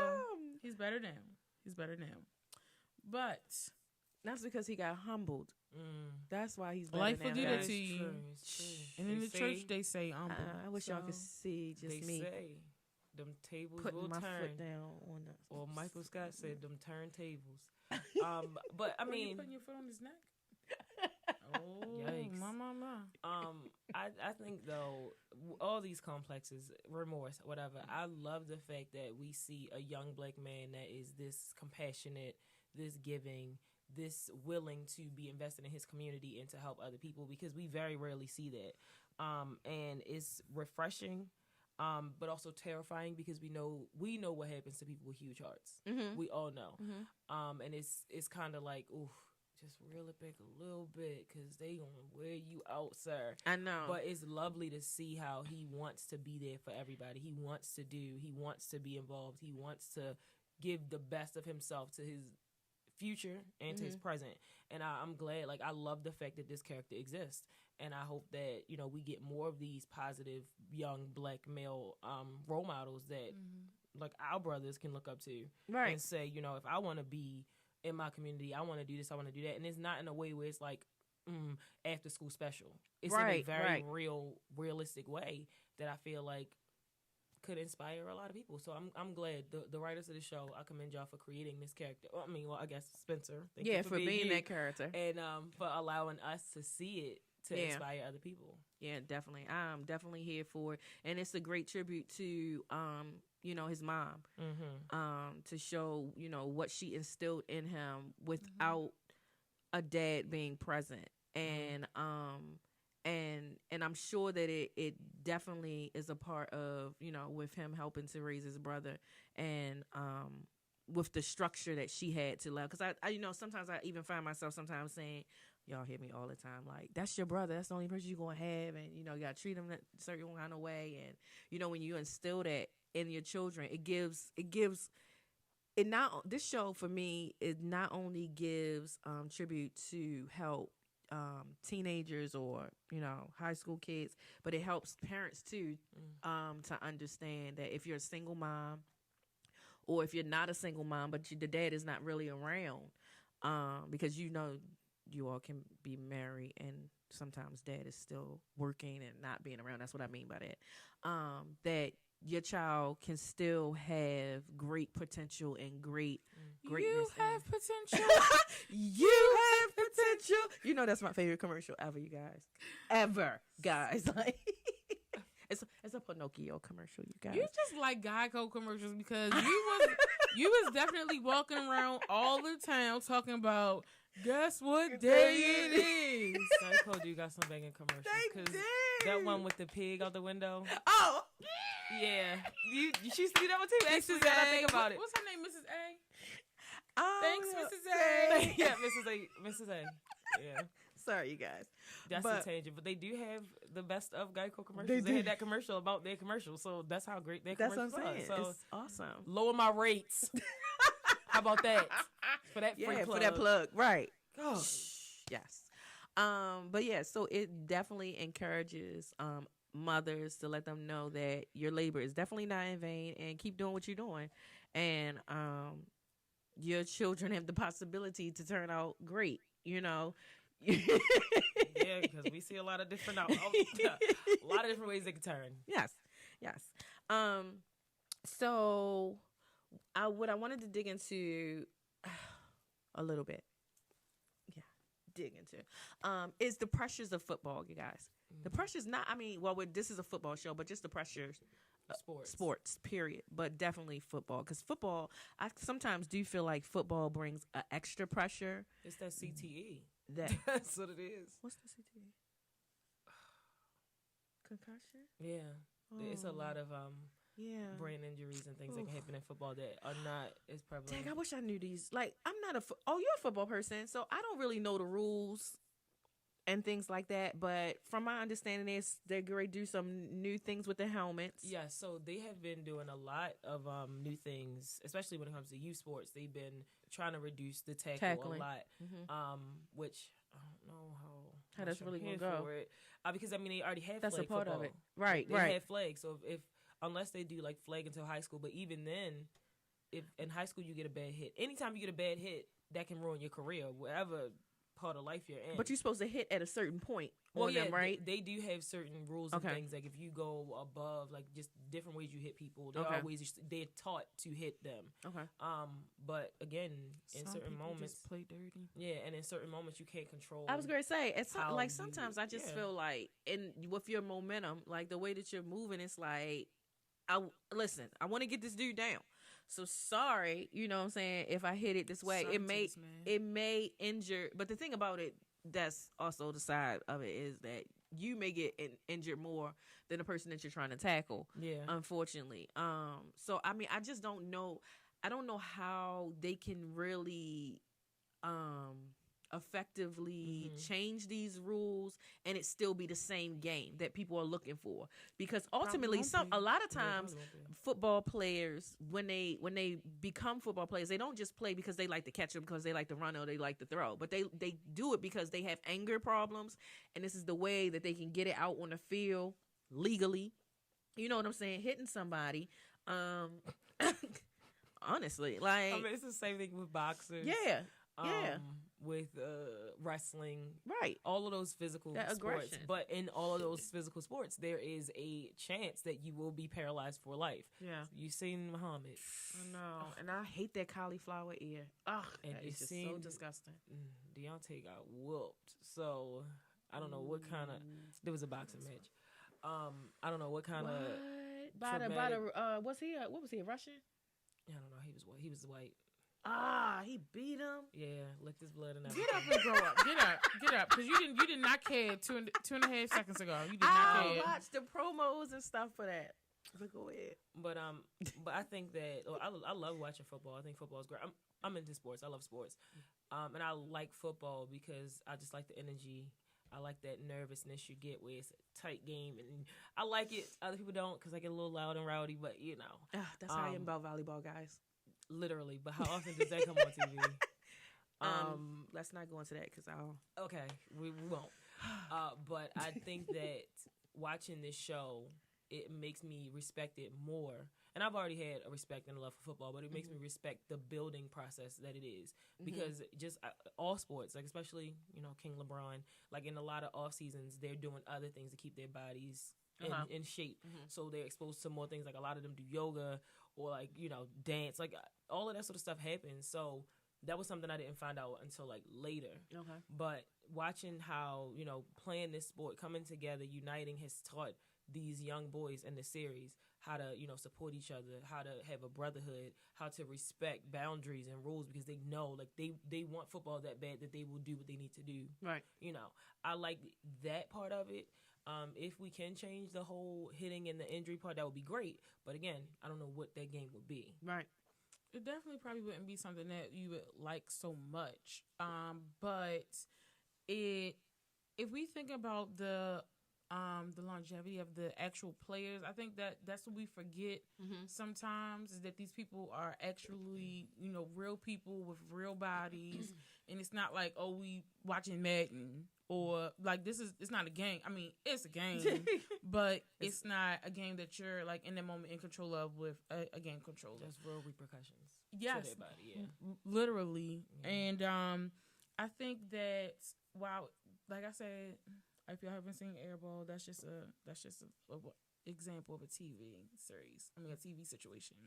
He's better now. He's better now. But that's because he got humbled. That's why he's better life now. will do that to you. True. And in the church, they say humble. I wish y'all could see just They me say them tables putting will my turn. foot down on the. Or Michael Scott said them turntables. But I Are you mean, putting your foot on his neck? Oh, Yikes. my. I think though all these complexes, remorse, whatever. I love the fact that we see a young black man that is this compassionate, this giving, this willing to be invested in his community and to help other people because we very rarely see that. And it's refreshing, but also terrifying because we know what happens to people with huge hearts. We all know. And it's kind of like, ooh, just reel it back a little bit because they gonna wear you out, sir. I know. But it's lovely to see how he wants to be there for everybody. He wants to be involved. He wants to give the best of himself to his future and to his present. And I'm glad, I love the fact that this character exists. And I hope that, we get more of these positive young black male role models that our brothers can look up to. Right. And say, if I want to be in my community, I want to do this, I want to do that. And it's not in a way where it's like after school special. It's in a very realistic way that I feel like could inspire a lot of people. So I'm glad the writers of the show, I commend y'all for creating this character. I guess Spencer. Thank you for being that character. And for allowing us to see it to inspire other people. Yeah, definitely. I'm definitely here for it. And it's a great tribute to his mom. To show, what she instilled in him without a dad being present. And and I'm sure that it definitely is a part of, with him helping to raise his brother and with the structure that she had to love. Because I sometimes I even find myself sometimes saying, y'all hear me all the time, like, that's your brother. That's the only person you're going to have. And, you got to treat him a certain kind of way. And, when you instill that in your children, this show for me, it not only gives tribute to help teenagers or high school kids, but it helps parents too to understand that if you're a single mom or if you're not a single mom but the dad is not really around, because you all can be married and sometimes dad is still working and not being around. That's what I mean by that. That your child can still have great potential and greatness. You have potential. You have potential. That's my favorite commercial ever, you guys. Ever, guys. Like, it's a Pinocchio commercial, you guys. You just like Geico commercials because you was definitely walking around all the time talking about, guess what day it is. Geico do got some banging commercials. They did. That one with the pig out the window. Oh. Yeah. You used to do that one too. Actually, now I think about it. What's her name, Mrs. A? Thanks, Mrs. A. Yeah, Mrs. A. Mrs. A. Yeah. Sorry, you guys. That's a tangent. But they do have the best of Geico commercials. They had that commercial about their commercial. So that's how great their commercials are. That's what I'm saying. So it's awesome. Lower my rates. How about that? For that free plug. For that plug. Right. Oh. Yes. But yeah, so it definitely encourages mothers to let them know that your labor is definitely not in vain and keep doing what you're doing. And your children have the possibility to turn out great, Yeah, because we see a lot of different ways they can turn. Yes. So what I wanted to dig into a little bit. Dig into is the pressures of football, you guys. The pressures this is a football show, but just the pressures sports period, but definitely football, because football, I sometimes do feel like football brings an extra pressure. It's that CTE. That's what it is. What's the CTE? Concussion. Yeah. It's a lot of brain injuries and things that can happen in football that are not as prevalent. Dang, I wish I knew these. Like, I'm not you're a football person, so I don't really know the rules and things like that. But from my understanding, they're going to do some new things with the helmets. Yeah, so they have been doing a lot of new things, especially when it comes to youth sports. They've been trying to reduce the tackling. A lot, which I don't know how that's really going to go. For it. Because, I mean, they already have that's flag a part football. of it. Right, They have flag, so if unless they do, like, flag until high school, but even then, if in high school you get a bad hit, anytime you get a bad hit, that can ruin your career, whatever part of life you're in. But you're supposed to hit at a certain point them, right? They do have certain rules and things. Like if you go above, like just different ways you hit people, they're taught to hit them. Okay. But again, in Some certain moments, just play dirty. Yeah, and in certain moments you can't control. I was going to say, it's like sometimes I just feel like, with your momentum, like the way that you're moving, it's like, I want to get this dude down. So sorry, you know what I'm saying, if I hit it this way, it may injure. But the thing about it, that's also the side of it, is that you may get injured more than the person that you're trying to tackle. Yeah. Unfortunately. So I mean, I just don't know. I don't know how they can really effectively change these rules and it still be the same game that people are looking for, because ultimately a lot of times football players, when they become football players, they don't just play because they like to catch them, because they like to run or they like to throw, but they do it because they have anger problems, and this is the way that they can get it out on the field legally, you know what I'm saying, hitting somebody. Honestly, like, I mean, it's the same thing with boxers. Yeah. With wrestling, right? All of those physical sports, aggression. But in all of those physical sports, there is a chance that you will be paralyzed for life. Yeah, you've seen Muhammad. I know, and I hate that cauliflower ear. Ugh, and it's just so disgusting. Deontay got whooped, so I don't know what kind of. There was a boxing match. I don't know what kind of. By the was he what was he, a Russian? I don't know. He was white. He was white. He beat him. Yeah, licked his blood and everything. Get up and grow up. Get up, because you did not care two and a half seconds ago. You did not care. I watched the promos and stuff for that. But go ahead. But I think that I love watching football. I think football is great. I'm into sports. I love sports, and I like football because I just like the energy. I like that nervousness you get where it's a tight game, and I like it. Other people don't, because I get a little loud and rowdy. But you know, that's how I am about volleyball, guys. Literally, but how often does that come on TV? Let's not go into that because I'll. Okay, we won't. But I think that watching this show, it makes me respect it more. And I've already had a respect and a love for football, but it makes me respect the building process that it is. Because just all sports, like especially, King LeBron, like in a lot of off seasons, they're doing other things to keep their bodies in shape. So they're exposed to more things. Like a lot of them do yoga or like, dance. Like all of that sort of stuff happens. So that was something I didn't find out until like later. Okay. But watching how, playing this sport, coming together, uniting has taught these young boys in the series how to, support each other, how to have a brotherhood, how to respect boundaries and rules, because they know, like, they want football that bad that they will do what they need to do. Right. I like that part of it. If we can change the whole hitting and the injury part, that would be great. But again, I don't know what that game would be. Right. It definitely probably wouldn't be something that you would like so much. But if we think about the longevity of the actual players, I think that's what we forget sometimes, is that these people are actually, real people with real bodies. And it's not like, we watching Madden, or like it's not a game. I mean, it's a game, but it's not a game that you're like in the moment in control of with a game controller. There's real repercussions. Yes, to their body, literally. Yeah. And I think that, wow, like I said, if y'all haven't seen AirBud, that's just a example of a TV series. I mean, a TV situation.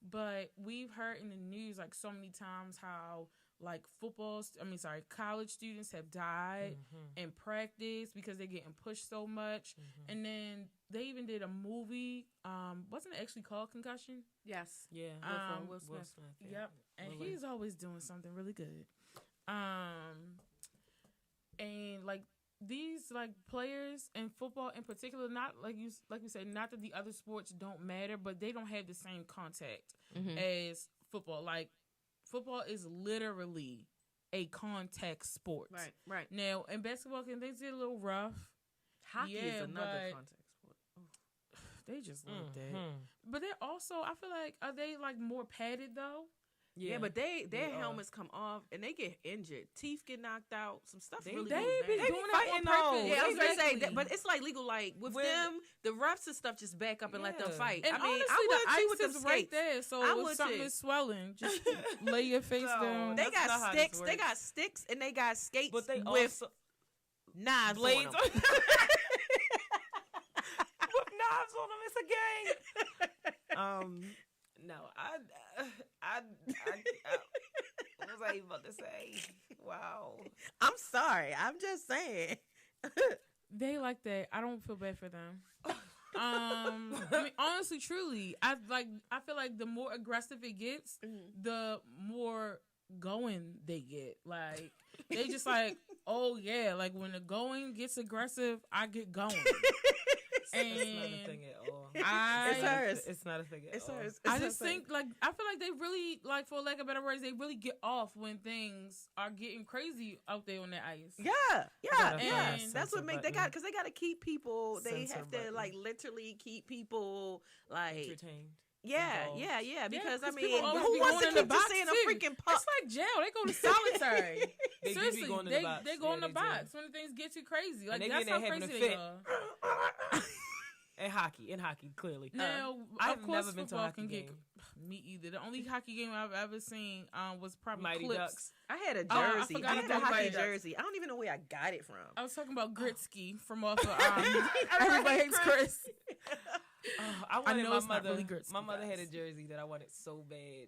But we've heard in the news like so many times how like college students have died in practice because they're getting pushed so much. And then they even did a movie. Wasn't it actually called Concussion? Yes. Yeah. Will Smith. Yep. And he's always doing something really good. And like these like players in football in particular, not like we said, not that the other sports don't matter, but they don't have the same contact as football. Like football is literally a contact sport. Right. Now, in basketball, can things get a little rough? Hockey is another contact sport. They just like that. But they're also, I feel like, are they like more padded though? Yeah, but their helmets come off and they get injured. Teeth get knocked out. Some stuff They really be goes doing down. that on purpose. Yeah, I was gonna say Exactly. that, but it's like legal. Like with them, the refs and stuff just back up and let them fight. And I mean, honestly, I would the too ice with them is right skates. there. So I if would something too. is swelling, just lay your face down. They That's not got how sticks. this They works. got sticks and they got skates But they with also knives blades on on them. with knives on them. It's a gang. No, I what was I even about to say? Wow. I'm sorry. I'm just saying. They like that. I don't feel bad for them. I mean, honestly, truly, I feel like the more aggressive it gets, the more going they get. Like they just like, oh yeah, like when the going gets aggressive, I get going. It's not a thing at all. It's hers. It's not a thing at It's all. hers. I just think, like, I feel like they really, like, for lack of better words, they really get off when things are getting crazy out there on the ice. Yeah. And That's what make they got because they got to keep people. They Censor have to button. like literally keep people like Entertained. yeah. Because I mean, people always who be wants to going in the keep box, just seeing a too. freaking puck? It's like jail. They go to solitary. They do be Seriously, going to the box. they go Yeah, in the they do. box when things get too crazy. Like, they that's be how there having crazy a they fit. are. In hockey, clearly. Now, I've of course, never been to a football hockey can get game. me either. The only hockey game I've ever seen was probably Mighty Clips. Ducks. I had a I jersey. forgot I had a about hockey Mighty Ducks. jersey. I don't even know where I got it from. I was talking about Gritsky from off of Everybody Hates Chris. I wanted know my it's not mother. really Gritsky, My mother had a guys. jersey that I wanted so bad. They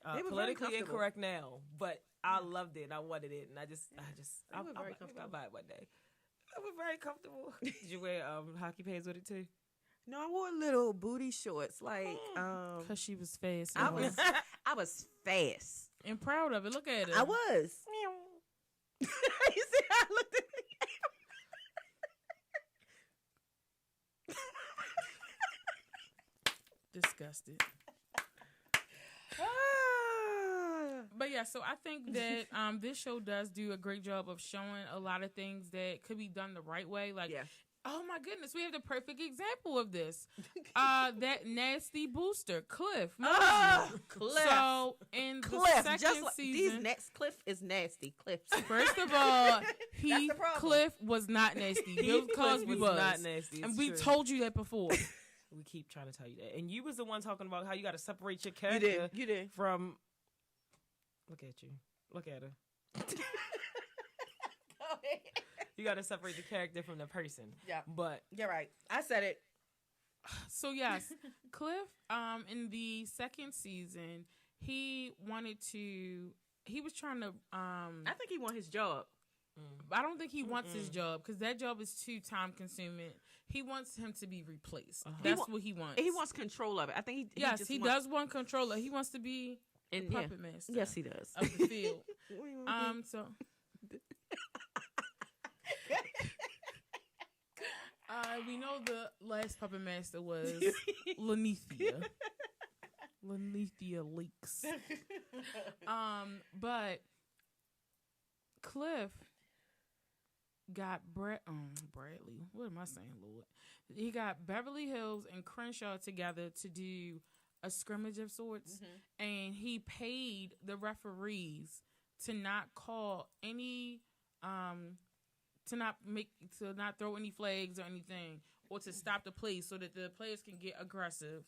were very Politically comfortable. incorrect now, but I loved it. I wanted it, and I were very comfortable. I'll buy it one day. I was very comfortable. Did you wear hockey pants with it too? No, I wore little booty shorts. Like, Because she was fast. I was fast. and proud of it. Look at her. I was. You see how I looked at Disgusted. But yeah, so I think that this show does do a great job of showing a lot of things that could be done the right way. Like, Yeah. oh my goodness, we have the perfect example of this. That nasty booster, Cliff. Cliff. So in the Cliff. second Just like season, Cliff is nasty. Cliff. first of all, the problem. Cliff was not nasty. Bill Cosby was was not nasty. and It's we true. told you that before. We keep trying to tell you that, and you was the one talking about how you got to separate your character. You did. From. Look at you. Look at her. You got to separate the character from the person. Yeah. But You're right. I said it. So yes, Cliff, in the second season, he was trying to, I think he won his job. I don't think he wants his job because that job is too time consuming. He wants him to be replaced. That's what he wants. He wants control of it. I think he yes, just he wants, does want controller. He wants to be and puppet master. Yes, he does. Of the field. So. We know the last puppet master was Lanithia. Lanithia Leaks. But Cliff got Bradley. What am I saying, Lord? He got Beverly Hills and Crenshaw together to do a scrimmage of sorts, and he paid the referees to not call any to not throw any flags or anything, or to stop the play so that the players can get aggressive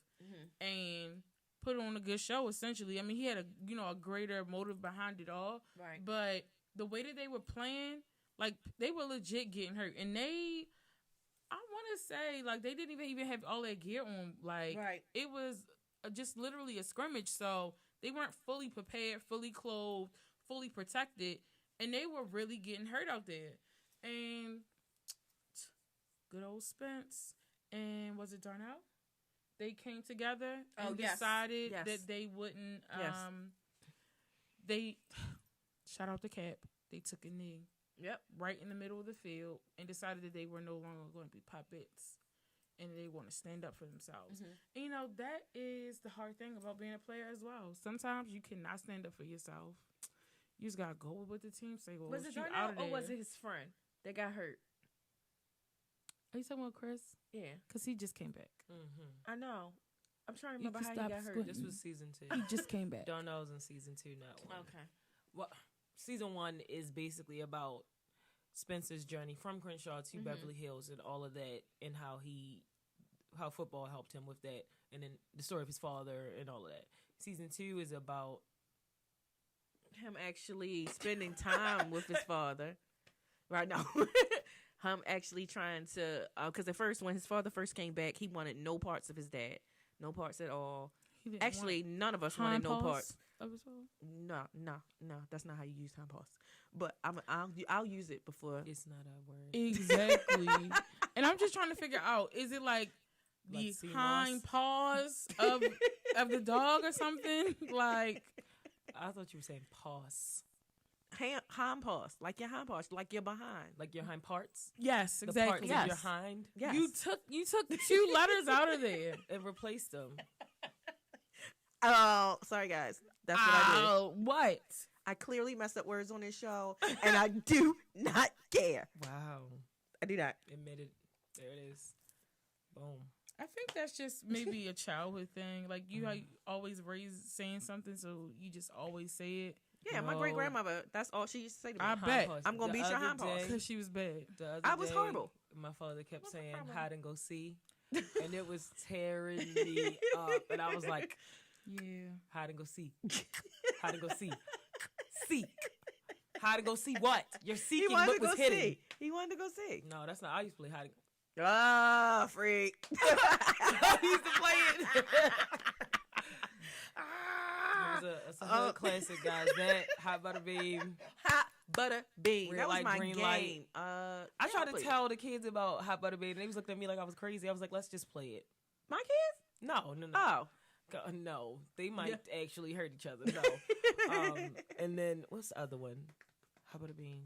and put on a good show. Essentially, I mean, he had a greater motive behind it all. Right. But the way that they were playing, like they were legit getting hurt, and I want to say, like they didn't even have all their gear on. Like it was just literally a scrimmage, so they weren't fully prepared, fully clothed, fully protected, and they were really getting hurt out there. And good old Spence and was it Darnell? They came together and decided that they wouldn't. They shout out to Cap. They took a knee. Yep. Right in the middle of the field and decided that they were no longer going to be puppets and they want to stand up for themselves. And that is the hard thing about being a player as well. Sometimes you cannot stand up for yourself. You just gotta go with the team. Say, well, Was it shoot out Darnell of or there. was it his friend that got hurt? Are you talking about Chris? Yeah, Because he just came back. I know. I'm trying to You remember can how he stop got hurt. squinting. This was season 2. He just came back. Darnell's in season 2, not 1. Okay. Well, season 1 is basically about Spencer's journey from Crenshaw to Beverly Hills and all of that, and how football helped him with that, and then the story of his father and all of that. Season 2 is about Him actually spending time with his father. Right now. Him actually trying to, because at first, when his father first came back, he wanted no parts of his dad. No parts at all. He didn't Actually, want none of us wanted no hindpaws parts. of his father? No, that's not how you use hindpaws. But I'll use it before. it's not a word. Exactly. And I'm just trying to figure out, is it like the Like sea hind moss? paws of the dog or something? Like, I thought you were saying paws, Hindpaws, like your hindpaws, like your behind. like your hind parts. yes, The exactly. parts Yes. of your hind. Yes. You took 2 letters out of there. And replaced them. Oh, sorry guys. That's what I did. Oh, what? I clearly messed up words on this show, and I do not care. Wow. I do not. Admitted. There it is. Boom. I think that's just maybe a childhood thing. Like, you like always raised saying something, so you just always say it. Yeah, my No. great grandmother. That's all she used to say to me. I bet. Hindpaws. I'm gonna The beat your other hindpaws. day- Because she was bad. The other I was day, horrible. My father kept What's the saying problem? hide and go see, and it was tearing me up. And I was like, Yeah. hide and go see, hide and go see, seek, hide and go see what? You're He seeking wanted what to go was hidden. see. He wanted to go see. No, that's not. I used to play hide. Ah, freak. I used to play it. It was it's a hood classic, guys. That hot butter beam. Hot butter bean. Red That was light, my green game. light. I tried to please. tell the kids about hot butter beam, and they was looking at me like I was crazy. I was like, let's just play it. My kids? No. Oh. No, they might actually hurt each other. No. And then what's the other one? How about it being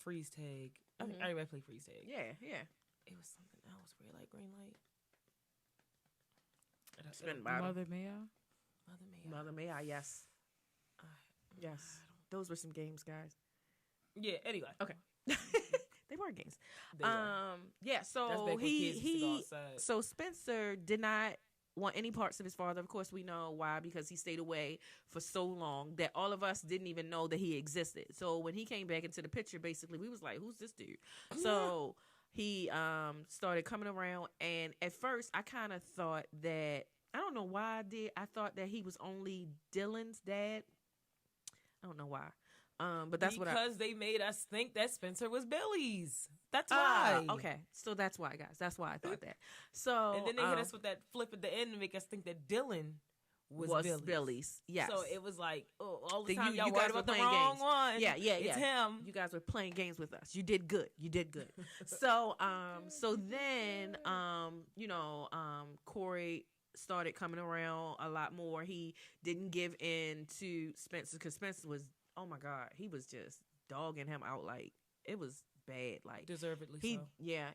freeze tag? I mean, everybody play freeze tag. Yeah. It was something else. Red light, green light. Spin bottle. Mother Maya. Mother Mia. Mother May I? Yes. Yes. Those were some games, guys. Yeah. Anyway. Okay. They were games. They were. Yeah. That's So back when kids used to go outside. so Spencer did not want any parts of his father. Of course, we know why, because he stayed away for so long that all of us didn't even know that he existed. So when he came back into the picture, basically, we was like, "Who's this dude?" So he started coming around, and at first, I kind of thought that, I don't know why I thought that he was only Dylan's dad. I don't know why. But that's because they made us think that Spencer was Billy's. That's why. Okay, so that's why, guys. That's why I thought that. So And then they hit us with that flip at the end to make us think that Dylan was Billy's. Yes. So it was like, all the Then time y'all you worried guys were about the playing wrong games. one. Yeah. It's him. You guys were playing games with us. You did good. So then Corey started coming around a lot more. He didn't give in to Spencer, because Spencer was, oh my God, he was just dogging him out. Like, it was bad. Like, Deservedly so. Yeah.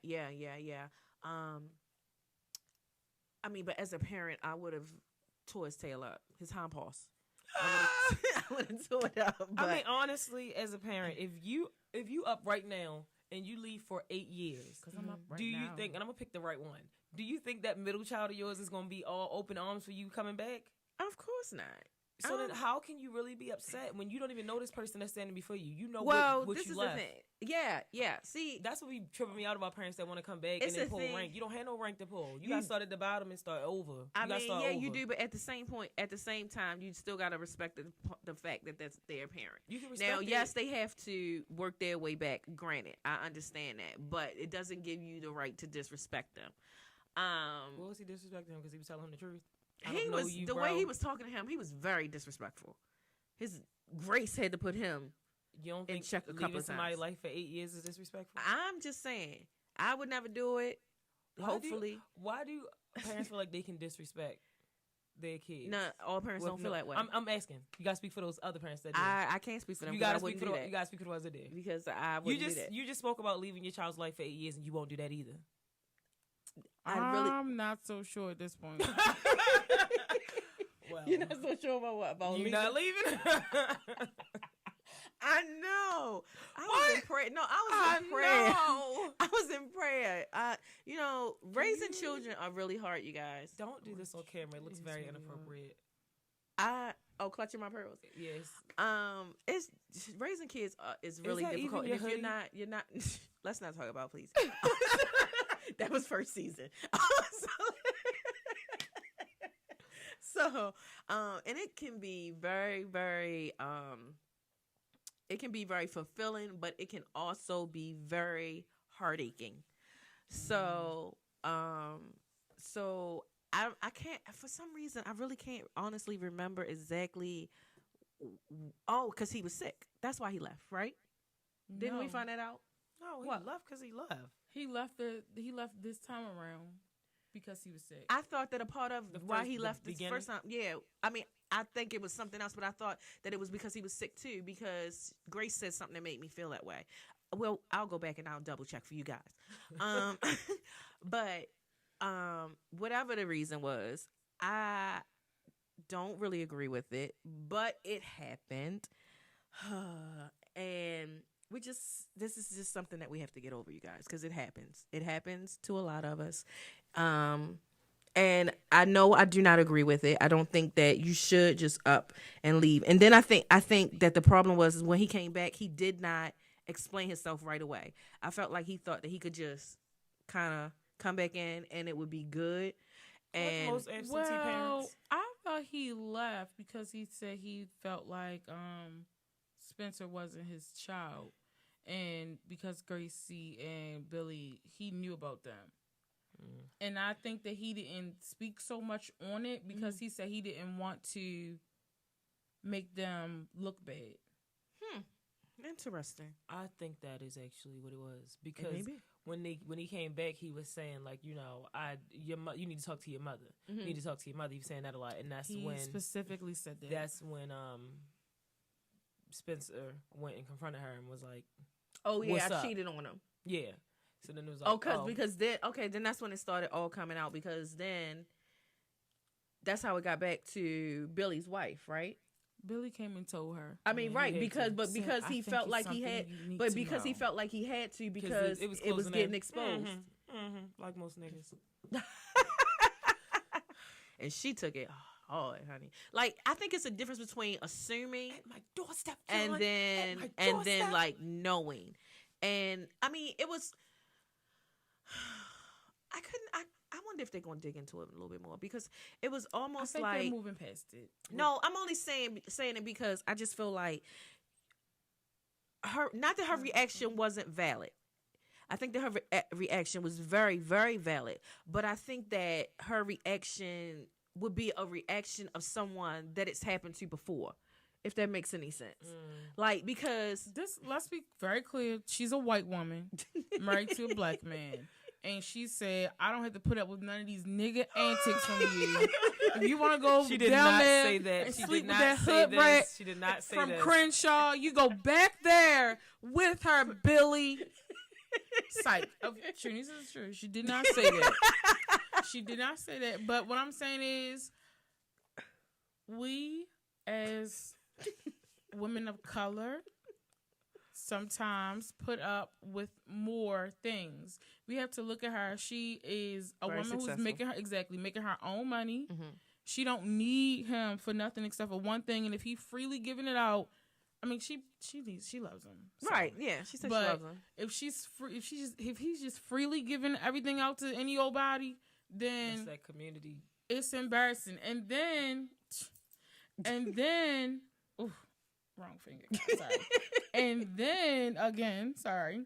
I mean, but as a parent, I would have tore his tail up, his hindpaws. I would have tore it up. But I mean, honestly, as a parent, if you up right now and you leave for 8 years, Because I'm up right do you now. think, and I'm going to pick the right one, do you think that middle child of yours is going to be all open arms for you coming back? of course not. So then how can you really be upset when you don't even know this person that's standing before you? You know Well, what this you is left. the thing. Yeah. See, That's what be tripping me out about parents that want to come back It's and then a pull thing. rank. You don't have no rank to pull. You got to start at the bottom and start over. You I gotta mean, start yeah, over. you do, but at the same time, you still got to respect the fact that that's their parent. You can respect Now, it. yes, they have to work their way back. Granted, I understand that, but it doesn't give you the right to disrespect them. What was he disrespecting him because he was telling him the truth? I He don't know was you, the bro. way he was talking to him. He was very disrespectful. His grace had to put him. You don't and think check a couple leaving of somebody's times. life for 8 years is disrespectful? I'm just saying, I would never do it. Hopefully, Why do parents feel like they can disrespect their kids? no, all parents don't feel that way. I'm asking. You gotta speak for those other parents that do. I can't speak for them. you 'cause gotta I speak wouldn't for do the, that. you gotta speak for the ones that did. Because I wouldn't do that. You just spoke about leaving your child's life for 8 years and you won't do that either. I'm not so sure at this point. Well, You're not so sure about what? About you me? not leaving? I know. I was in prayer. No, I was in prayer. I was in prayer. Raising children are really hard, you guys. Don't do this on camera. It looks very inappropriate. Clutching my pearls. Yes. It's raising kids is really difficult. And if you're not. Let's not talk about it, please. That was first season. So, and it can be very, very, it can be very fulfilling, but it can also be very heartaching. So, I can't, for some reason, I really can't honestly remember exactly. Oh, because he was sick. That's why he left, right? Didn't we find that out? No, he left because he left. He left this time around because he was sick. I thought that a part of why he left this first time, I mean, I think it was something else, but I thought that it was because he was sick too, because Grace said something that made me feel that way. Well, I'll go back and I'll double check for you guys. But whatever the reason was, I don't really agree with it, but it happened. And this is just something that we have to get over, you guys, because it happens. It happens to a lot of us. And I know I do not agree with it. I don't think that you should just up and leave. And then I think that the problem was when he came back, he did not explain himself right away. I felt like he thought that he could just kind of come back in and it would be good. And most absentee parents. I thought he left because he said he felt like Spencer wasn't his child, and because Gracie and Billy, he knew about them. And I think that he didn't speak so much on it because he said he didn't want to make them look bad. Interesting. I think that is actually what it was, because when he came back, he was saying like, you need to talk to your mother. You need to talk to your mother. He was saying that a lot, and that's when specifically said that. That's when Spencer went and confronted her and was like, "Oh yeah, what's I up?" cheated on him." Yeah. So then it was like, because then that's when it started all coming out, because then that's how it got back to Billy's wife, right? Billy came and told her. I mean, right, because he felt like he had, he felt like he had to, because it was getting exposed. Like most niggas. And she took it hard, honey. Like, I think it's a difference between assuming at my doorstep, and then like knowing. And I mean, it was. I wonder if they're gonna dig into it a little bit more, because it was almost I think like they're moving past it. No, I'm only saying it because I just feel like her reaction wasn't valid. I think that her reaction was very, very valid, but I think that her reaction would be a reaction of someone that it's happened to before, if that makes any sense. Like, because let's be very clear, she's a white woman married to a black man. And she said, I don't have to put up with none of these nigga antics from you. If you want to go down there and sleep with that hood rat from Crenshaw, you go back there with her, Billy. Psych. This is true. She did not say that. She did not say that. But what I'm saying is, we as women of color sometimes put up with more things. We have to look at her. She is a woman who's making her own money. She don't need him for nothing except for one thing. And if he freely giving it out, I mean, she loves him. So. Right? Yeah, she said she loves him. If he's just freely giving everything out to any old body, then that's that community. It's embarrassing. And then, ooh, wrong finger. Sorry. And then again, sorry,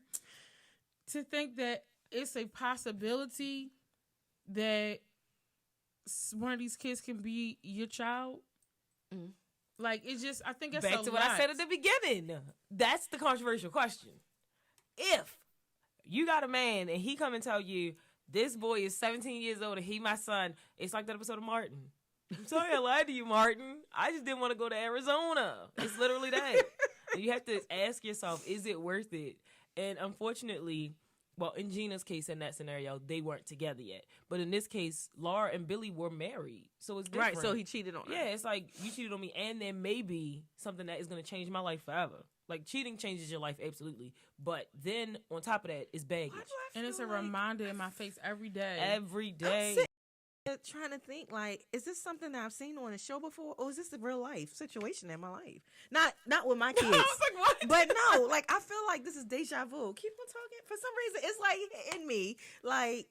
to think that it's a possibility that one of these kids can be your child. Like, it's just, I think it's back to what I said at the beginning. That's the controversial question. If you got a man and he come and tell you this boy is 17 years old and he my son, it's like that episode of Martin. I'm sorry I lied to you, Martin. I just didn't want to go to Arizona. It's literally that. You have to ask yourself, is it worth it? And unfortunately, well, in Gina's case, in that scenario, they weren't together yet. But in this case, Laura and Billy were married. So it's different. Right, so he cheated on her. Yeah, it's like, you cheated on me, and there may be something that is going to change my life forever. Like, cheating changes your life, absolutely. But then, on top of that, it's baggage. And it's a reminder in my face every day. Every day. Trying to think, like, is this something that I've seen on a show before, or is this a real life situation in my life? Not with my kids. I was like, what? But no, like, I feel like this is deja vu. Keep on talking. For some reason, it's like hitting me. Like,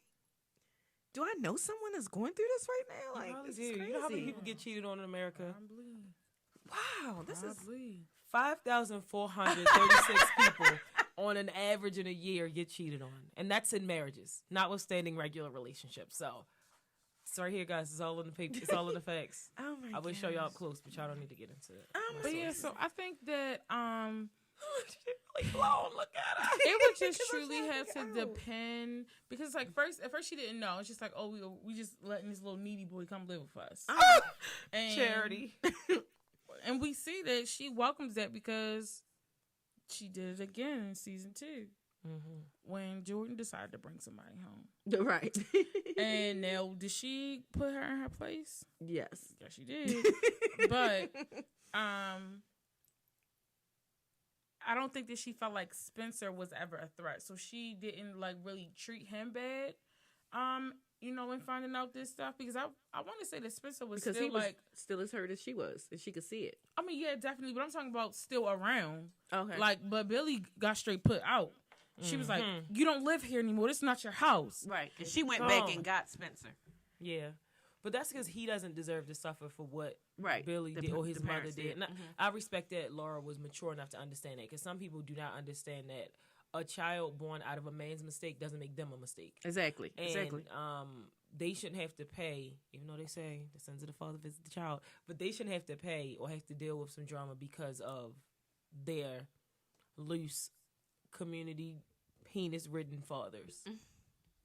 do I know someone that's going through this right now? Like, this is crazy. You know how many people get cheated on in America? Wow, this is 5,436 people on an average in a year get cheated on. And that's in marriages, notwithstanding regular relationships. So, it's right here, guys. It's all in the paper. It's all in the facts. Oh my! I would show y'all up close, but y'all don't need to get into it. But yeah, so I think that really blown. Look at her. it would just truly have to depend, because like at first she didn't know. It's just like, oh, we just letting this little needy boy come live with us. And, Charity. And we see that she welcomes that because she did it again in season 2. Mm-hmm. When Jordan decided to bring somebody home. right. And now, did she put her in her place? Yes. Yeah, she did. But I don't think that she felt like Spencer was ever a threat. So she didn't like really treat him bad. In finding out this stuff, because I want to say that Spencer was because still he was like still as hurt as she was, and she could see it. I mean, yeah, definitely. But I'm talking about still around. Okay. But Billy got straight put out. She was like, you don't live here anymore. This is not your house. Right. And she went back and got Spencer. Yeah. But that's because he doesn't deserve to suffer for what right. Billy did or his mother did. And mm-hmm. I respect that Laura was mature enough to understand that, because some people do not understand that a child born out of a man's mistake doesn't make them a mistake. Exactly. And, exactly. They shouldn't have to pay, even though they say the sins of the father visit the child, but they shouldn't have to pay or have to deal with some drama because of their loose community penis-ridden fathers.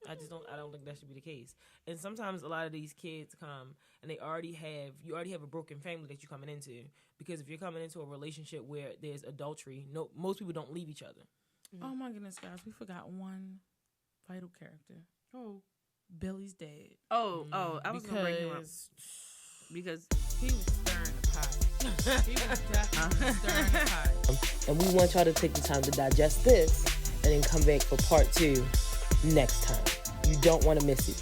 I don't think that should be the case. And sometimes a lot of these kids come and you already have a broken family that you're coming into, because if you're coming into a relationship where there's adultery, most people don't leave each other. Oh my goodness, guys, we forgot one vital character. Oh, Billy's dad. I was gonna bring him up because he was stirring the pot. He was definitely stirring the pot. And we want y'all to take the time to digest this and then come back for part 2 next time. You don't want to miss it.